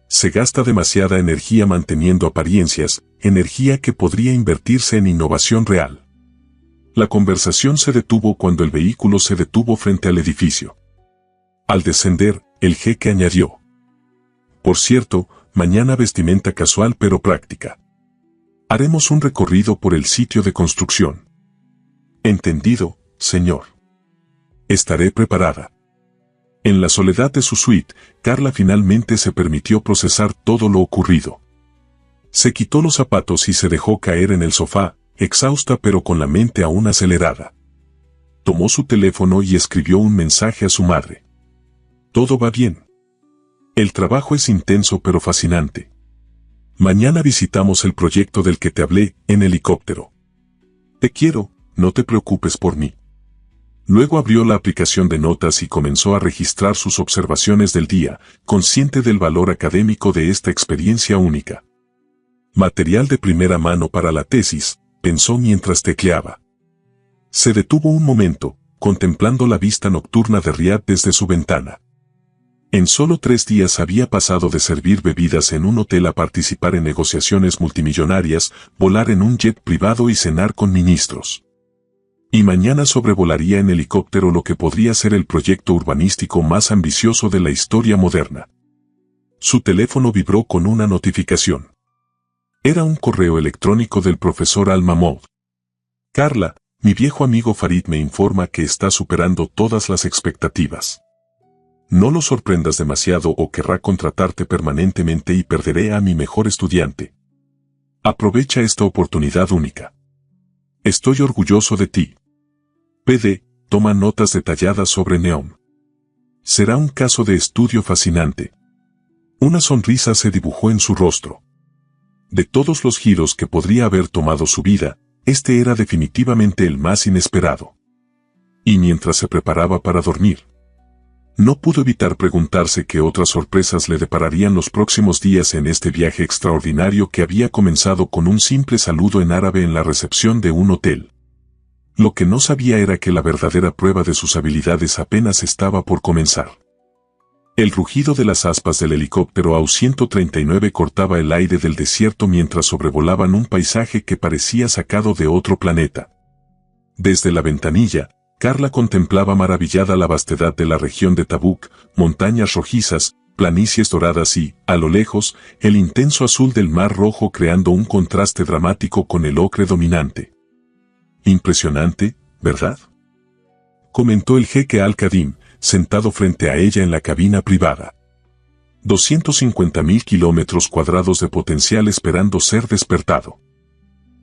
Se gasta demasiada energía manteniendo apariencias, energía que podría invertirse en innovación real. La conversación se detuvo cuando el vehículo se detuvo frente al edificio. Al descender, el jeque añadió. Por cierto, mañana vestimenta casual pero práctica. Haremos un recorrido por el sitio de construcción. Entendido, señor. Estaré preparada. En la soledad de su suite, Carla finalmente se permitió procesar todo lo ocurrido. Se quitó los zapatos y se dejó caer en el sofá, exhausta pero con la mente aún acelerada. Tomó su teléfono y escribió un mensaje a su madre. Todo va bien. El trabajo es intenso pero fascinante. Mañana visitamos el proyecto del que te hablé, en helicóptero. Te quiero, no te preocupes por mí. Luego abrió la aplicación de notas y comenzó a registrar sus observaciones del día, consciente del valor académico de esta experiencia única. Material de primera mano para la tesis, pensó mientras tecleaba. Se detuvo un momento, contemplando la vista nocturna de Riad desde su ventana. En solo 3 días había pasado de servir bebidas en un hotel a participar en negociaciones multimillonarias, volar en un jet privado y cenar con ministros. Y mañana sobrevolaría en helicóptero lo que podría ser el proyecto urbanístico más ambicioso de la historia moderna. Su teléfono vibró con una notificación. Era un correo electrónico del profesor Al-Mahmoud. Carla, mi viejo amigo Farid me informa que está superando todas las expectativas. No lo sorprendas demasiado o querrá contratarte permanentemente y perderé a mi mejor estudiante. Aprovecha esta oportunidad única. Estoy orgulloso de ti. PD, toma notas detalladas sobre Neom. Será un caso de estudio fascinante. Una sonrisa se dibujó en su rostro. De todos los giros que podría haber tomado su vida, este era definitivamente el más inesperado. Y mientras se preparaba para dormir, no pudo evitar preguntarse qué otras sorpresas le depararían los próximos días en este viaje extraordinario que había comenzado con un simple saludo en árabe en la recepción de un hotel. Lo que no sabía era que la verdadera prueba de sus habilidades apenas estaba por comenzar. El rugido de las aspas del helicóptero AU-139 cortaba el aire del desierto mientras sobrevolaban un paisaje que parecía sacado de otro planeta. Desde la ventanilla, Carla contemplaba maravillada la vastedad de la región de Tabuk, montañas rojizas, planicies doradas y, a lo lejos, el intenso azul del mar Rojo creando un contraste dramático con el ocre dominante. Impresionante, ¿verdad?, comentó el jeque Al-Qadim, sentado frente a ella en la cabina privada. 250.000 kilómetros cuadrados de potencial esperando ser despertado.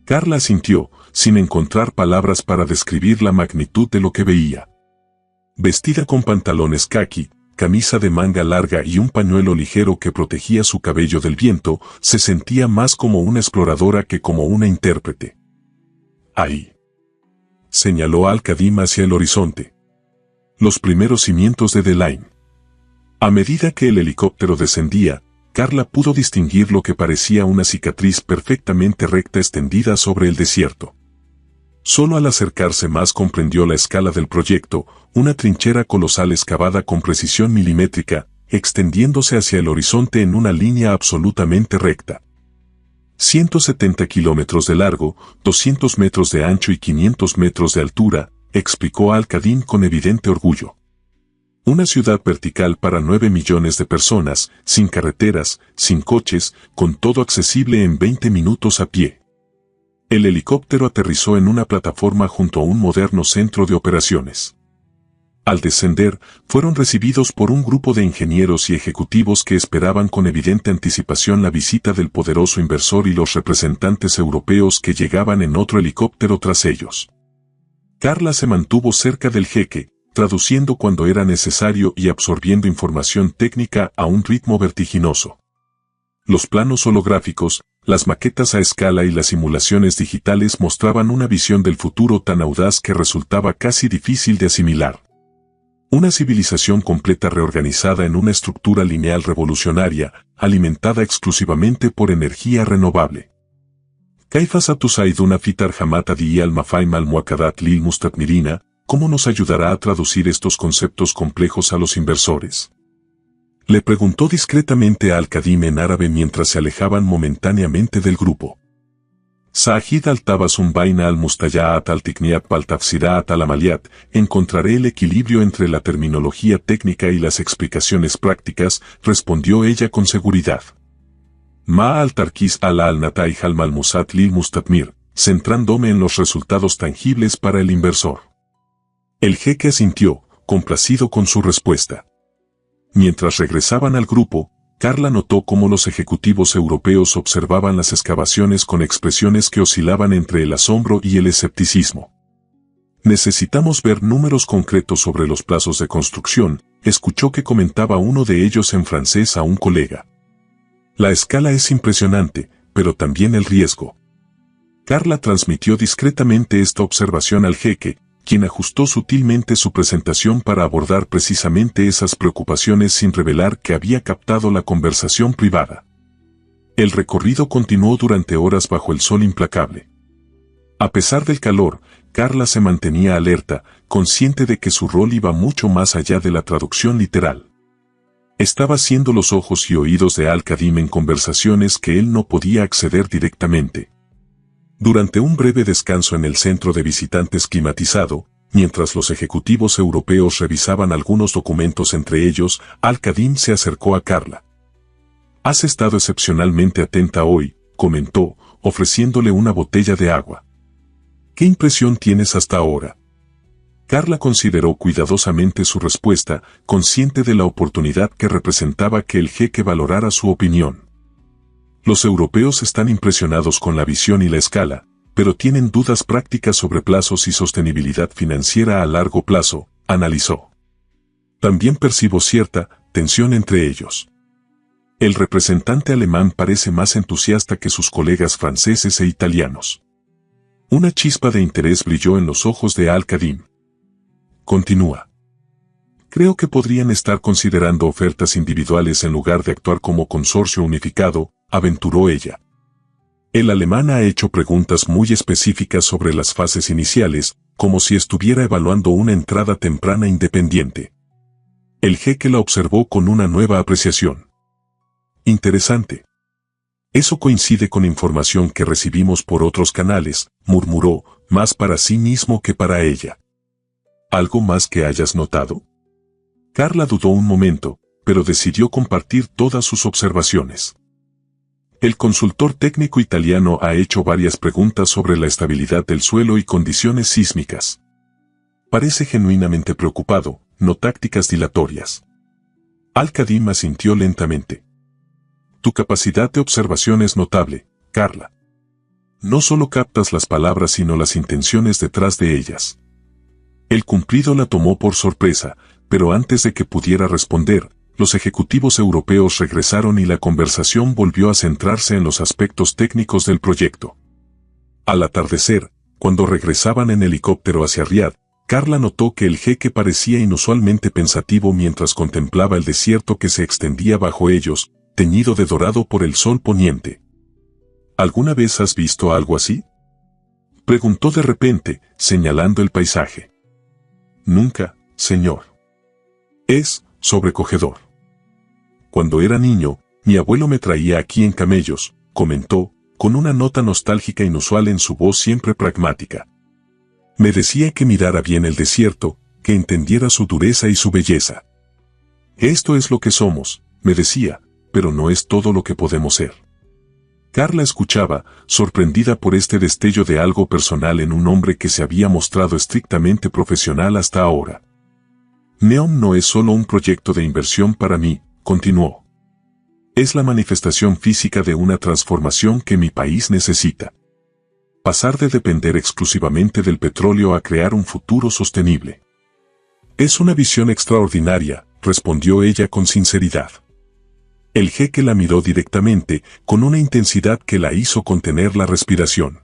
Carla asintió, sin encontrar palabras para describir la magnitud de lo que veía. Vestida con pantalones caqui, camisa de manga larga y un pañuelo ligero que protegía su cabello del viento, se sentía más como una exploradora que como una intérprete. Ahí, señaló Al-Qadim hacia el horizonte. Los primeros cimientos de The Line. A medida que el helicóptero descendía, Carla pudo distinguir lo que parecía una cicatriz perfectamente recta extendida sobre el desierto. Solo al acercarse más comprendió la escala del proyecto, una trinchera colosal excavada con precisión milimétrica, extendiéndose hacia el horizonte en una línea absolutamente recta. 170 kilómetros de largo, 200 metros de ancho y 500 metros de altura, explicó Al-Qadim con evidente orgullo. Una ciudad vertical para 9 millones de personas, sin carreteras, sin coches, con todo accesible en 20 minutos a pie. El helicóptero aterrizó en una plataforma junto a un moderno centro de operaciones. Al descender, fueron recibidos por un grupo de ingenieros y ejecutivos que esperaban con evidente anticipación la visita del poderoso inversor y los representantes europeos que llegaban en otro helicóptero tras ellos. Carla se mantuvo cerca del jeque, traduciendo cuando era necesario y absorbiendo información técnica a un ritmo vertiginoso. Los planos holográficos, las maquetas a escala y las simulaciones digitales mostraban una visión del futuro tan audaz que resultaba casi difícil de asimilar. Una civilización completa reorganizada en una estructura lineal revolucionaria, alimentada exclusivamente por energía renovable. Kaifa Satusaiduna Fitar Hamata Di al-Mafaim al-Muakadat Lil Mustatmirina, ¿cómo nos ayudará a traducir estos conceptos complejos a los inversores? Le preguntó discretamente a Al-Qadim en árabe mientras se alejaban momentáneamente del grupo. Sahid al-Tabasum Baina al-Mustayat al-Tikniat al-Tafsirat al-Amaliyat, encontraré el equilibrio entre la terminología técnica y las explicaciones prácticas, respondió ella con seguridad. Ma al-Tarkis al-Natai al-Malmusat lil Mustatmir, centrándome en los resultados tangibles para el inversor. El jeque asintió, complacido con su respuesta. Mientras regresaban al grupo, Carla notó cómo los ejecutivos europeos observaban las excavaciones con expresiones que oscilaban entre el asombro y el escepticismo. Necesitamos ver números concretos sobre los plazos de construcción, escuchó que comentaba uno de ellos en francés a un colega. La escala es impresionante, pero también el riesgo. Carla transmitió discretamente esta observación al jeque, quien ajustó sutilmente su presentación para abordar precisamente esas preocupaciones sin revelar que había captado la conversación privada. El recorrido continuó durante horas bajo el sol implacable. A pesar del calor, Carla se mantenía alerta, consciente de que su rol iba mucho más allá de la traducción literal. Estaba siendo los ojos y oídos de Al-Qadim en conversaciones que él no podía acceder directamente. Durante un breve descanso en el centro de visitantes climatizado, mientras los ejecutivos europeos revisaban algunos documentos entre ellos, Al-Kadhim se acercó a Carla. «Has estado excepcionalmente atenta hoy», comentó, ofreciéndole una botella de agua. «¿Qué impresión tienes hasta ahora?». Carla consideró cuidadosamente su respuesta, consciente de la oportunidad que representaba que el jeque valorara su opinión. «Los europeos están impresionados con la visión y la escala, pero tienen dudas prácticas sobre plazos y sostenibilidad financiera a largo plazo», analizó. «También percibo cierta tensión entre ellos. El representante alemán parece más entusiasta que sus colegas franceses e italianos». Una chispa de interés brilló en los ojos de Al-Kadhim. Continúa. «Creo que podrían estar considerando ofertas individuales en lugar de actuar como consorcio unificado», aventuró ella. El alemán ha hecho preguntas muy específicas sobre las fases iniciales, como si estuviera evaluando una entrada temprana independiente. El jeque la observó con una nueva apreciación. «Interesante. Eso coincide con información que recibimos por otros canales», murmuró, más para sí mismo que para ella. «¿Algo más que hayas notado?». Carla dudó un momento, pero decidió compartir todas sus observaciones. «El consultor técnico italiano ha hecho varias preguntas sobre la estabilidad del suelo y condiciones sísmicas. Parece genuinamente preocupado, no tácticas dilatorias». Al-Kadhim asintió lentamente. «Tu capacidad de observación es notable, Carla. No solo captas las palabras sino las intenciones detrás de ellas». El cumplido la tomó por sorpresa, pero antes de que pudiera responder, los ejecutivos europeos regresaron y la conversación volvió a centrarse en los aspectos técnicos del proyecto. Al atardecer, cuando regresaban en helicóptero hacia Riad, Carla notó que el jeque parecía inusualmente pensativo mientras contemplaba el desierto que se extendía bajo ellos, teñido de dorado por el sol poniente. «¿Alguna vez has visto algo así?», preguntó de repente, señalando el paisaje. «Nunca, señor. Es sobrecogedor. Cuando era niño, mi abuelo me traía aquí en camellos», comentó, con una nota nostálgica inusual en su voz siempre pragmática. «Me decía que mirara bien el desierto, que entendiera su dureza y su belleza. Esto es lo que somos», me decía, «pero no es todo lo que podemos ser». Carla escuchaba, sorprendida por este destello de algo personal en un hombre que se había mostrado estrictamente profesional hasta ahora. «NEOM no es solo un proyecto de inversión para mí», continuó. «Es la manifestación física de una transformación que mi país necesita. Pasar de depender exclusivamente del petróleo a crear un futuro sostenible». «Es una visión extraordinaria», respondió ella con sinceridad. El jeque la miró directamente, con una intensidad que la hizo contener la respiración.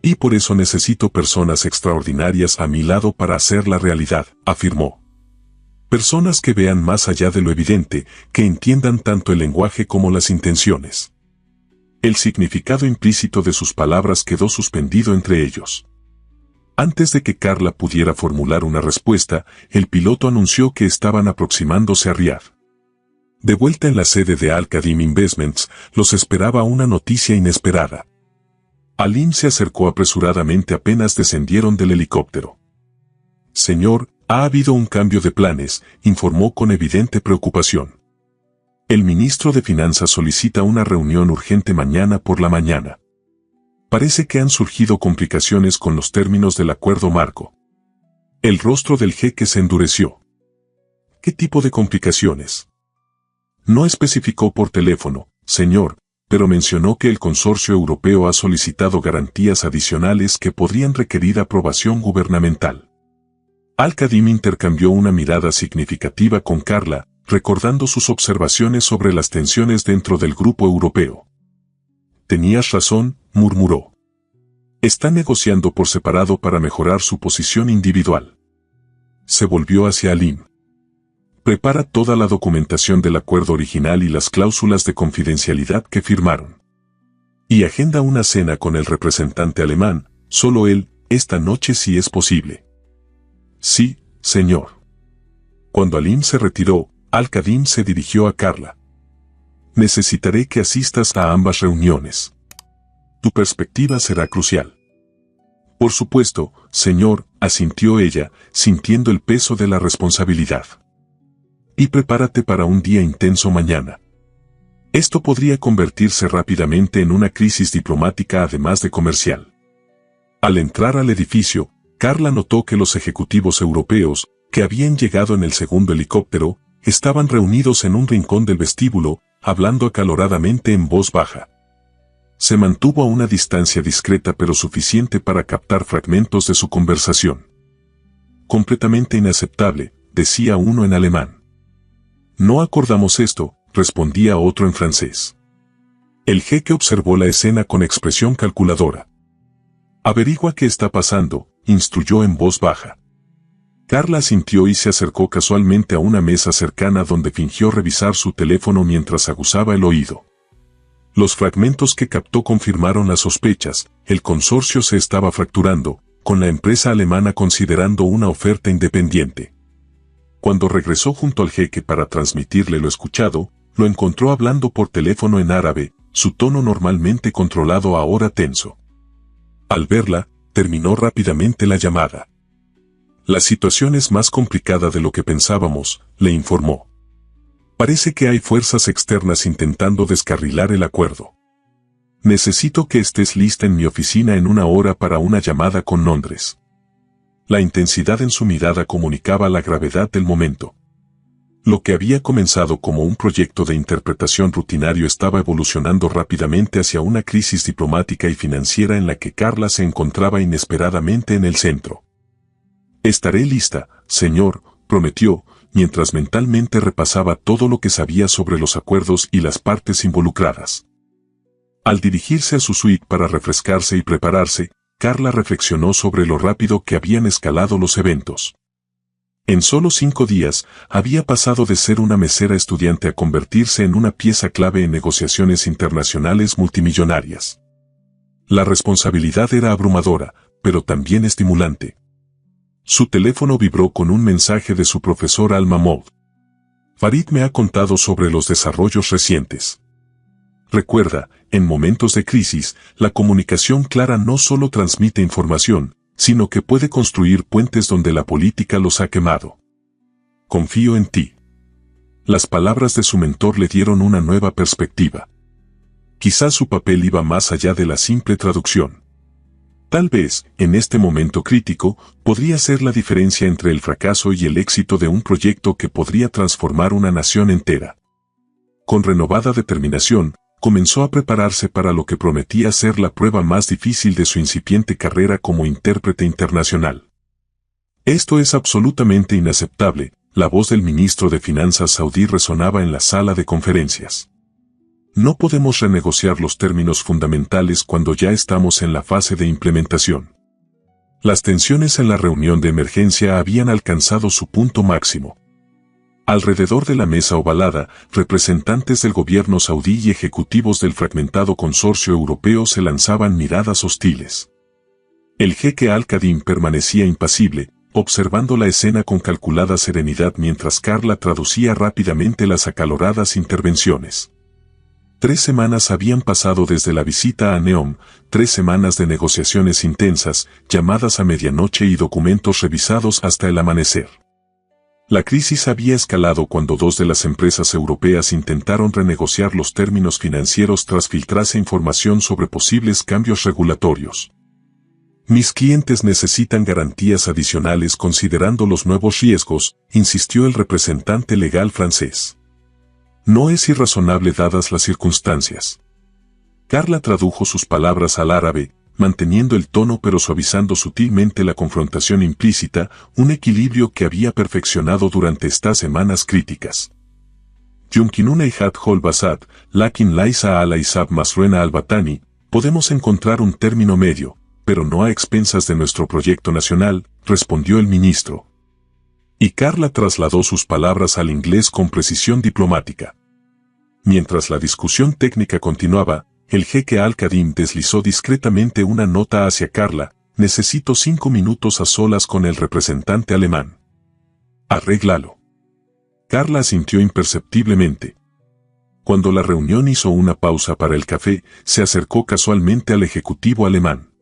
«Y por eso necesito personas extraordinarias a mi lado para hacerla realidad», afirmó. «Personas que vean más allá de lo evidente, que entiendan tanto el lenguaje como las intenciones». El significado implícito de sus palabras quedó suspendido entre ellos. Antes de que Carla pudiera formular una respuesta, el piloto anunció que estaban aproximándose a Riad. De vuelta en la sede de Al-Kadhim Investments, los esperaba una noticia inesperada. Alim se acercó apresuradamente apenas descendieron del helicóptero. «Señor, ha habido un cambio de planes», informó con evidente preocupación. «El ministro de Finanzas solicita una reunión urgente mañana por la mañana. Parece que han surgido complicaciones con los términos del acuerdo marco». El rostro del jeque se endureció. «¿Qué tipo de complicaciones?». «No especificó por teléfono, señor, pero mencionó que el consorcio europeo ha solicitado garantías adicionales que podrían requerir aprobación gubernamental». Al-Kadhim intercambió una mirada significativa con Carla, recordando sus observaciones sobre las tensiones dentro del grupo europeo. «Tenías razón», murmuró. «Está negociando por separado para mejorar su posición individual». Se volvió hacia Alim. «Prepara toda la documentación del acuerdo original y las cláusulas de confidencialidad que firmaron. Y agenda una cena con el representante alemán, solo él, esta noche si es posible». «Sí, señor». Cuando Alim se retiró, Al-Kadhim se dirigió a Carla. «Necesitaré que asistas a ambas reuniones. Tu perspectiva será crucial. Por supuesto, señor, asintió ella, sintiendo el peso de la responsabilidad. Y prepárate para un día intenso mañana. Esto podría convertirse rápidamente en una crisis diplomática además de comercial. Al entrar al edificio, Carla notó que los ejecutivos europeos, que habían llegado en el segundo helicóptero, estaban reunidos en un rincón del vestíbulo, hablando acaloradamente en voz baja. Se mantuvo a una distancia discreta pero suficiente para captar fragmentos de su conversación. Completamente inaceptable, decía uno en alemán. No acordamos esto, respondía otro en francés. El jeque observó la escena con expresión calculadora. Averigua qué está pasando, instruyó en voz baja. Carla asintió y se acercó casualmente a una mesa cercana donde fingió revisar su teléfono mientras aguzaba el oído. Los fragmentos que captó confirmaron las sospechas, el consorcio se estaba fracturando, con la empresa alemana considerando una oferta independiente. Cuando regresó junto al jeque para transmitirle lo escuchado, lo encontró hablando por teléfono en árabe, su tono normalmente controlado ahora tenso. Al verla, terminó rápidamente la llamada. La situación es más complicada de lo que pensábamos, le informó. Parece que hay fuerzas externas intentando descarrilar el acuerdo. Necesito que estés lista en mi oficina en 1 hora para una llamada con Londres. La intensidad en su mirada comunicaba la gravedad del momento. Lo que había comenzado como un proyecto de interpretación rutinario estaba evolucionando rápidamente hacia una crisis diplomática y financiera en la que Carla se encontraba inesperadamente en el centro. Estaré lista, señor, prometió, mientras mentalmente repasaba todo lo que sabía sobre los acuerdos y las partes involucradas. Al dirigirse a su suite para refrescarse y prepararse, Carla reflexionó sobre lo rápido que habían escalado los eventos. En solo 5 días, había pasado de ser una mesera estudiante a convertirse en una pieza clave en negociaciones internacionales multimillonarias. La responsabilidad era abrumadora, pero también estimulante. Su teléfono vibró con un mensaje de su profesor Al-Mahmoud. Farid me ha contado sobre los desarrollos recientes. Recuerda, en momentos de crisis, la comunicación clara no solo transmite información, sino que puede construir puentes donde la política los ha quemado. Confío en ti. Las palabras de su mentor le dieron una nueva perspectiva. Quizás su papel iba más allá de la simple traducción. Tal vez, en este momento crítico, podría ser la diferencia entre el fracaso y el éxito de un proyecto que podría transformar una nación entera. Con renovada determinación, comenzó a prepararse para lo que prometía ser la prueba más difícil de su incipiente carrera como intérprete internacional. Esto es absolutamente inaceptable, la voz del ministro de Finanzas saudí resonaba en la sala de conferencias. No podemos renegociar los términos fundamentales cuando ya estamos en la fase de implementación. Las tensiones en la reunión de emergencia habían alcanzado su punto máximo. Alrededor de la mesa ovalada, representantes del gobierno saudí y ejecutivos del fragmentado consorcio europeo se lanzaban miradas hostiles. El jeque Al-Qadim permanecía impasible, observando la escena con calculada serenidad mientras Carla traducía rápidamente las acaloradas intervenciones. 3 semanas habían pasado desde la visita a Neom, 3 semanas de negociaciones intensas, llamadas a medianoche y documentos revisados hasta el amanecer. La crisis había escalado cuando 2 de las empresas europeas intentaron renegociar los términos financieros tras filtrarse información sobre posibles cambios regulatorios. Mis clientes necesitan garantías adicionales considerando los nuevos riesgos, insistió el representante legal francés. No es irrazonable dadas las circunstancias. Carla tradujo sus palabras al árabe, manteniendo el tono pero suavizando sutilmente la confrontación implícita, un equilibrio que había perfeccionado durante estas semanas críticas. Yumkinuna Ihad Hol Basad, Lakin Laisa ala Isab Masruena al-Batani, podemos encontrar un término medio, pero no a expensas de nuestro proyecto nacional, respondió el ministro. Y Carla trasladó sus palabras al inglés con precisión diplomática. Mientras la discusión técnica continuaba, el jeque Al-Qadim deslizó discretamente una nota hacia Carla: necesito 5 minutos a solas con el representante alemán. Arréglalo. Carla asintió imperceptiblemente. Cuando la reunión hizo una pausa para el café, se acercó casualmente al ejecutivo alemán.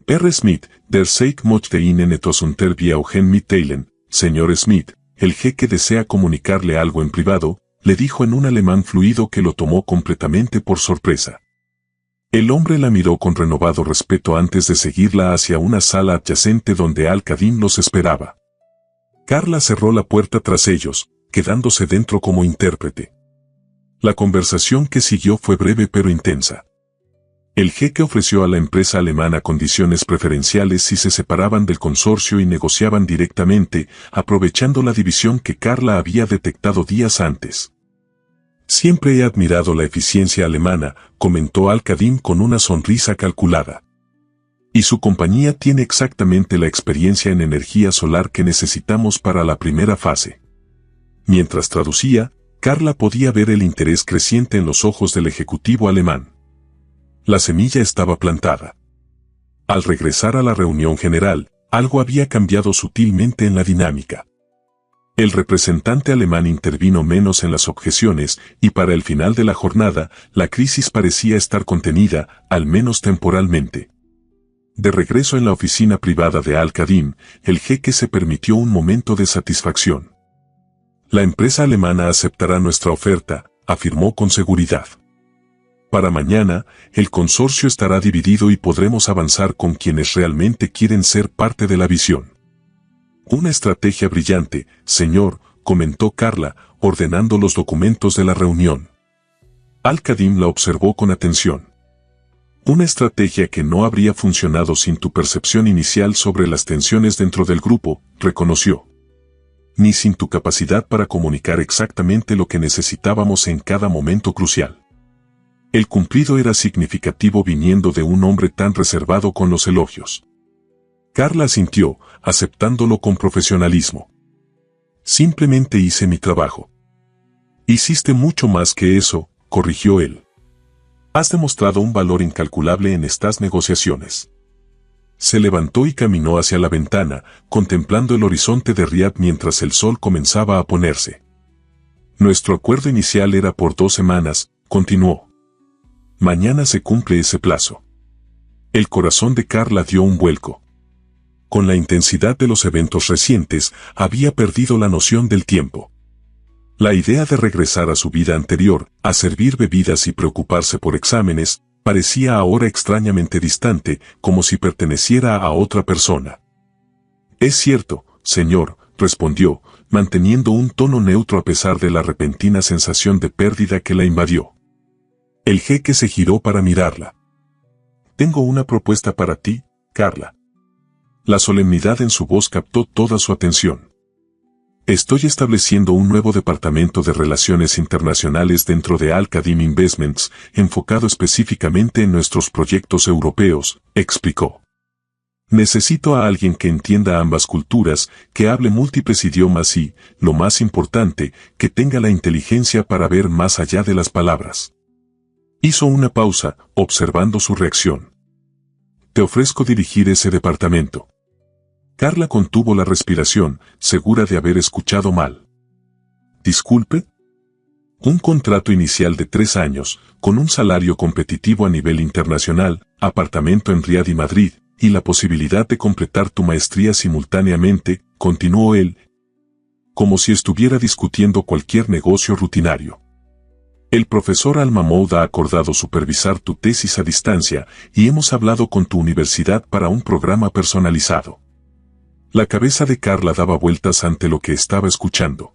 R. Smith, der Seid möchte Ihnen etwas unter Augen mitteilen, señor Smith, el jeque desea comunicarle algo en privado, le dijo en un alemán fluido que lo tomó completamente por sorpresa. El hombre la miró con renovado respeto antes de seguirla hacia una sala adyacente donde Al-Khadim los esperaba. Carla cerró la puerta tras ellos, quedándose dentro como intérprete. La conversación que siguió fue breve pero intensa. El jeque ofreció a la empresa alemana condiciones preferenciales si se separaban del consorcio y negociaban directamente, aprovechando la división que Carla había detectado días antes. Siempre he admirado la eficiencia alemana, comentó Al-Khadim con una sonrisa calculada. Y su compañía tiene exactamente la experiencia en energía solar que necesitamos para la primera fase. Mientras traducía, Carla podía ver el interés creciente en los ojos del ejecutivo alemán. La semilla estaba plantada. Al regresar a la reunión general, algo había cambiado sutilmente en la dinámica. El representante alemán intervino menos en las objeciones y para el final de la jornada, la crisis parecía estar contenida, al menos temporalmente. De regreso en la oficina privada de Al-Khadim, el jeque se permitió un momento de satisfacción. La empresa alemana aceptará nuestra oferta, afirmó con seguridad. Para mañana, el consorcio estará dividido y podremos avanzar con quienes realmente quieren ser parte de la visión. Una estrategia brillante, señor, comentó Carla, ordenando los documentos de la reunión. Al-Khadim la observó con atención. Una estrategia que no habría funcionado sin tu percepción inicial sobre las tensiones dentro del grupo, reconoció. Ni sin tu capacidad para comunicar exactamente lo que necesitábamos en cada momento crucial. El cumplido era significativo viniendo de un hombre tan reservado con los elogios. Carla asintió, aceptándolo con profesionalismo. Simplemente hice mi trabajo. Hiciste mucho más que eso, corrigió él. Has demostrado un valor incalculable en estas negociaciones. Se levantó y caminó hacia la ventana, contemplando el horizonte de Riad mientras el sol comenzaba a ponerse. Nuestro acuerdo inicial era por 2 semanas, continuó. Mañana se cumple ese plazo. El corazón de Carla dio un vuelco. Con la intensidad de los eventos recientes, había perdido la noción del tiempo. La idea de regresar a su vida anterior, a servir bebidas y preocuparse por exámenes, parecía ahora extrañamente distante, como si perteneciera a otra persona. Es cierto, señor, respondió, manteniendo un tono neutro a pesar de la repentina sensación de pérdida que la invadió. El jeque se giró para mirarla. Tengo una propuesta para ti, Carla. La solemnidad en su voz captó toda su atención. Estoy estableciendo un nuevo departamento de relaciones internacionales dentro de Al-Khadim Investments, enfocado específicamente en nuestros proyectos europeos, explicó. Necesito a alguien que entienda ambas culturas, que hable múltiples idiomas y, lo más importante, que tenga la inteligencia para ver más allá de las palabras. Hizo una pausa, observando su reacción. Te ofrezco dirigir ese departamento. Carla contuvo la respiración, segura de haber escuchado mal. ¿Disculpe? Un contrato inicial de 3 años, con un salario competitivo a nivel internacional, apartamento en Riad y Madrid, y la posibilidad de completar tu maestría simultáneamente, continuó él, como si estuviera discutiendo cualquier negocio rutinario. El profesor Al-Mahmoud ha acordado supervisar tu tesis a distancia y hemos hablado con tu universidad para un programa personalizado. La cabeza de Carla daba vueltas ante lo que estaba escuchando.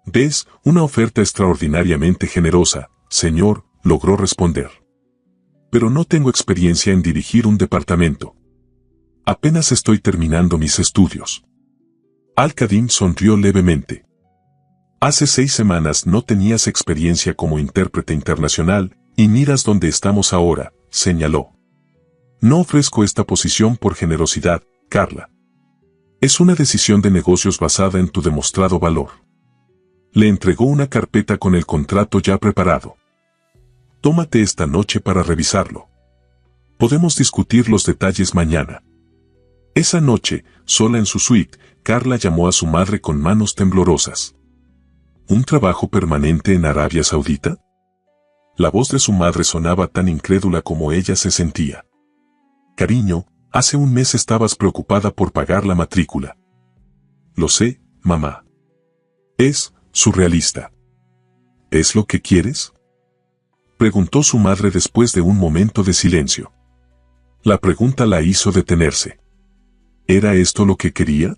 ¿Ves? Una oferta extraordinariamente generosa, señor, logró responder. Pero no tengo experiencia en dirigir un departamento. Apenas estoy terminando mis estudios. Al-Khadim sonrió levemente. Hace 6 semanas no tenías experiencia como intérprete internacional, y miras dónde estamos ahora, señaló. No ofrezco esta posición por generosidad, Carla. Es una decisión de negocios basada en tu demostrado valor. Le entregó una carpeta con el contrato ya preparado. Tómate esta noche para revisarlo. Podemos discutir los detalles mañana. Esa noche, sola en su suite, Carla llamó a su madre con manos temblorosas. ¿Un trabajo permanente en Arabia Saudita? La voz de su madre sonaba tan incrédula como ella se sentía. Cariño, hace un mes estabas preocupada por pagar la matrícula. Lo sé, mamá. Es surrealista. ¿Es lo que quieres? Preguntó su madre después de un momento de silencio. La pregunta la hizo detenerse. ¿Era esto lo que quería?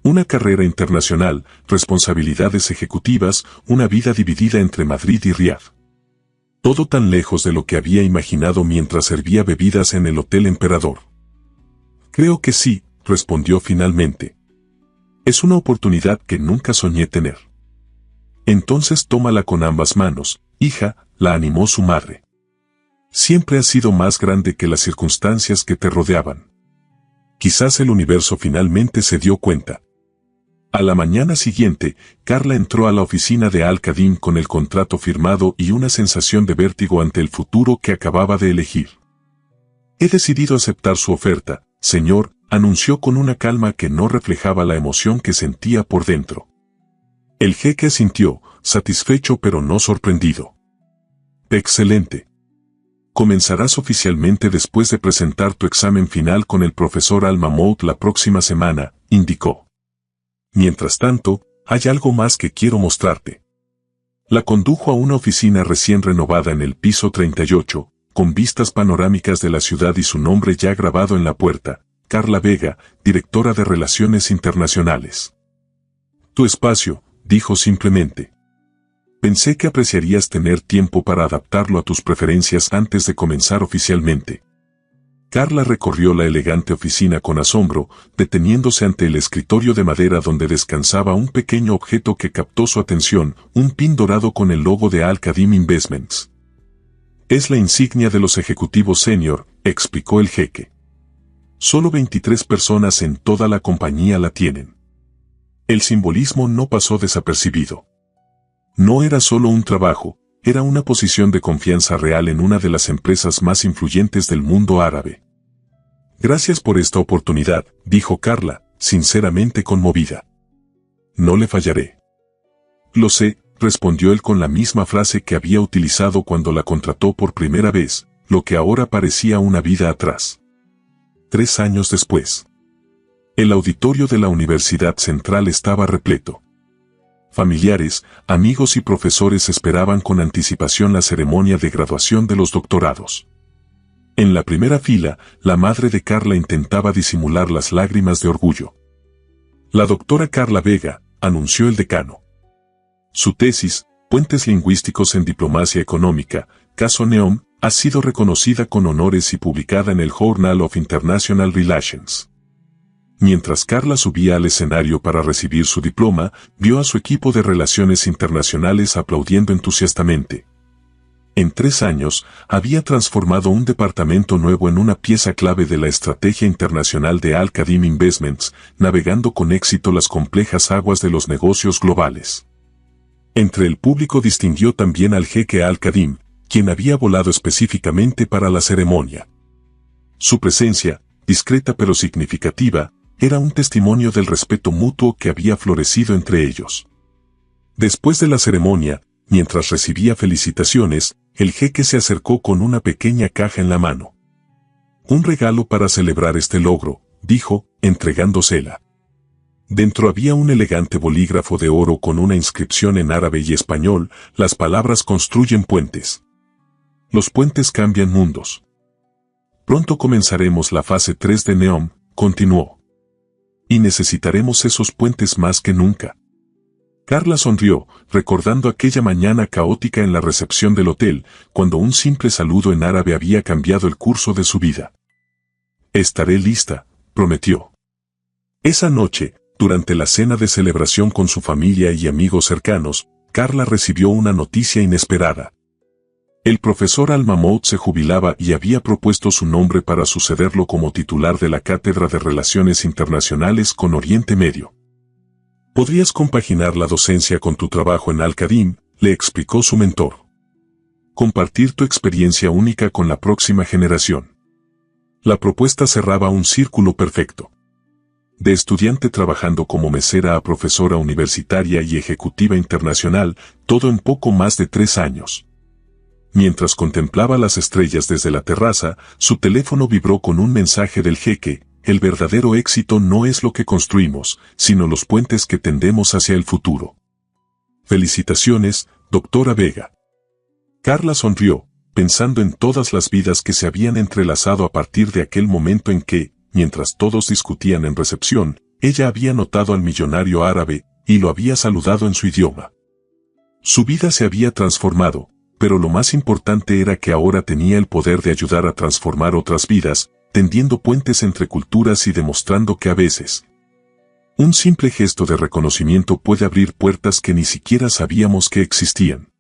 Una carrera internacional, responsabilidades ejecutivas, una vida dividida entre Madrid y Riad. Todo tan lejos de lo que había imaginado mientras servía bebidas en el Hotel Emperador. Creo que sí, respondió finalmente. Es una oportunidad que nunca soñé tener. Entonces tómala con ambas manos, hija, la animó su madre. Siempre has sido más grande que las circunstancias que te rodeaban. Quizás el universo finalmente se dio cuenta. A la mañana siguiente, Carla entró a la oficina de Al-Qadim con el contrato firmado y una sensación de vértigo ante el futuro que acababa de elegir. He decidido aceptar su oferta, señor, anunció con una calma que no reflejaba la emoción que sentía por dentro. El jeque asintió, satisfecho pero no sorprendido. Excelente. Comenzarás oficialmente después de presentar tu examen final con el profesor Al-Mahmoud la próxima semana, indicó. Mientras tanto, hay algo más que quiero mostrarte. La condujo a una oficina recién renovada en el piso 38, con vistas panorámicas de la ciudad y su nombre ya grabado en la puerta, Carla Vega, directora de Relaciones Internacionales. Tu espacio, dijo simplemente. Pensé que apreciarías tener tiempo para adaptarlo a tus preferencias antes de comenzar oficialmente. Carla recorrió la elegante oficina con asombro, deteniéndose ante el escritorio de madera donde descansaba un pequeño objeto que captó su atención, un pin dorado con el logo de Al-Qadim Investments. Es la insignia de los ejecutivos senior, explicó el jeque. Solo 23 personas en toda la compañía la tienen. El simbolismo no pasó desapercibido. No era solo un trabajo, era una posición de confianza real en una de las empresas más influyentes del mundo árabe. Gracias por esta oportunidad, dijo Carla, sinceramente conmovida. No le fallaré. Lo sé, respondió él con la misma frase que había utilizado cuando la contrató por primera vez, lo que ahora parecía una vida atrás. 3 años después. El auditorio de la Universidad Central estaba repleto. Familiares, amigos y profesores esperaban con anticipación la ceremonia de graduación de los doctorados. En la primera fila, la madre de Carla intentaba disimular las lágrimas de orgullo. La doctora Carla Vega, anunció el decano. Su tesis, Puentes lingüísticos en diplomacia económica, caso Neom, ha sido reconocida con honores y publicada en el Journal of International Relations. Mientras Carla subía al escenario para recibir su diploma, vio a su equipo de relaciones internacionales aplaudiendo entusiastamente. En 3 años, había transformado un departamento nuevo en una pieza clave de la estrategia internacional de Al-Qadim Investments, navegando con éxito las complejas aguas de los negocios globales. Entre el público distinguió también al jeque Al-Qadim, quien había volado específicamente para la ceremonia. Su presencia, discreta pero significativa, era un testimonio del respeto mutuo que había florecido entre ellos. Después de la ceremonia, mientras recibía felicitaciones, el jeque se acercó con una pequeña caja en la mano. Un regalo para celebrar este logro, dijo, entregándosela. Dentro había un elegante bolígrafo de oro con una inscripción en árabe y español, las palabras construyen puentes. Los puentes cambian mundos. Pronto comenzaremos la fase 3 de Neom, continuó. Y necesitaremos esos puentes más que nunca. Carla sonrió, recordando aquella mañana caótica en la recepción del hotel, cuando un simple saludo en árabe había cambiado el curso de su vida. Estaré lista, prometió. Esa noche, durante la cena de celebración con su familia y amigos cercanos, Carla recibió una noticia inesperada. El profesor Al-Mahmoud se jubilaba y había propuesto su nombre para sucederlo como titular de la Cátedra de Relaciones Internacionales con Oriente Medio. Podrías compaginar la docencia con tu trabajo en Al-Qadim, le explicó su mentor. Compartir tu experiencia única con la próxima generación. La propuesta cerraba un círculo perfecto. De estudiante trabajando como mesera a profesora universitaria y ejecutiva internacional, todo en poco más de 3 años. Mientras contemplaba las estrellas desde la terraza, su teléfono vibró con un mensaje del jeque: el verdadero éxito no es lo que construimos, sino los puentes que tendemos hacia el futuro. Felicitaciones, doctora Vega. Carla sonrió, pensando en todas las vidas que se habían entrelazado a partir de aquel momento en que, mientras todos discutían en recepción, ella había notado al millonario árabe y lo había saludado en su idioma. Su vida se había transformado, pero lo más importante era que ahora tenía el poder de ayudar a transformar otras vidas, tendiendo puentes entre culturas y demostrando que a veces un simple gesto de reconocimiento puede abrir puertas que ni siquiera sabíamos que existían.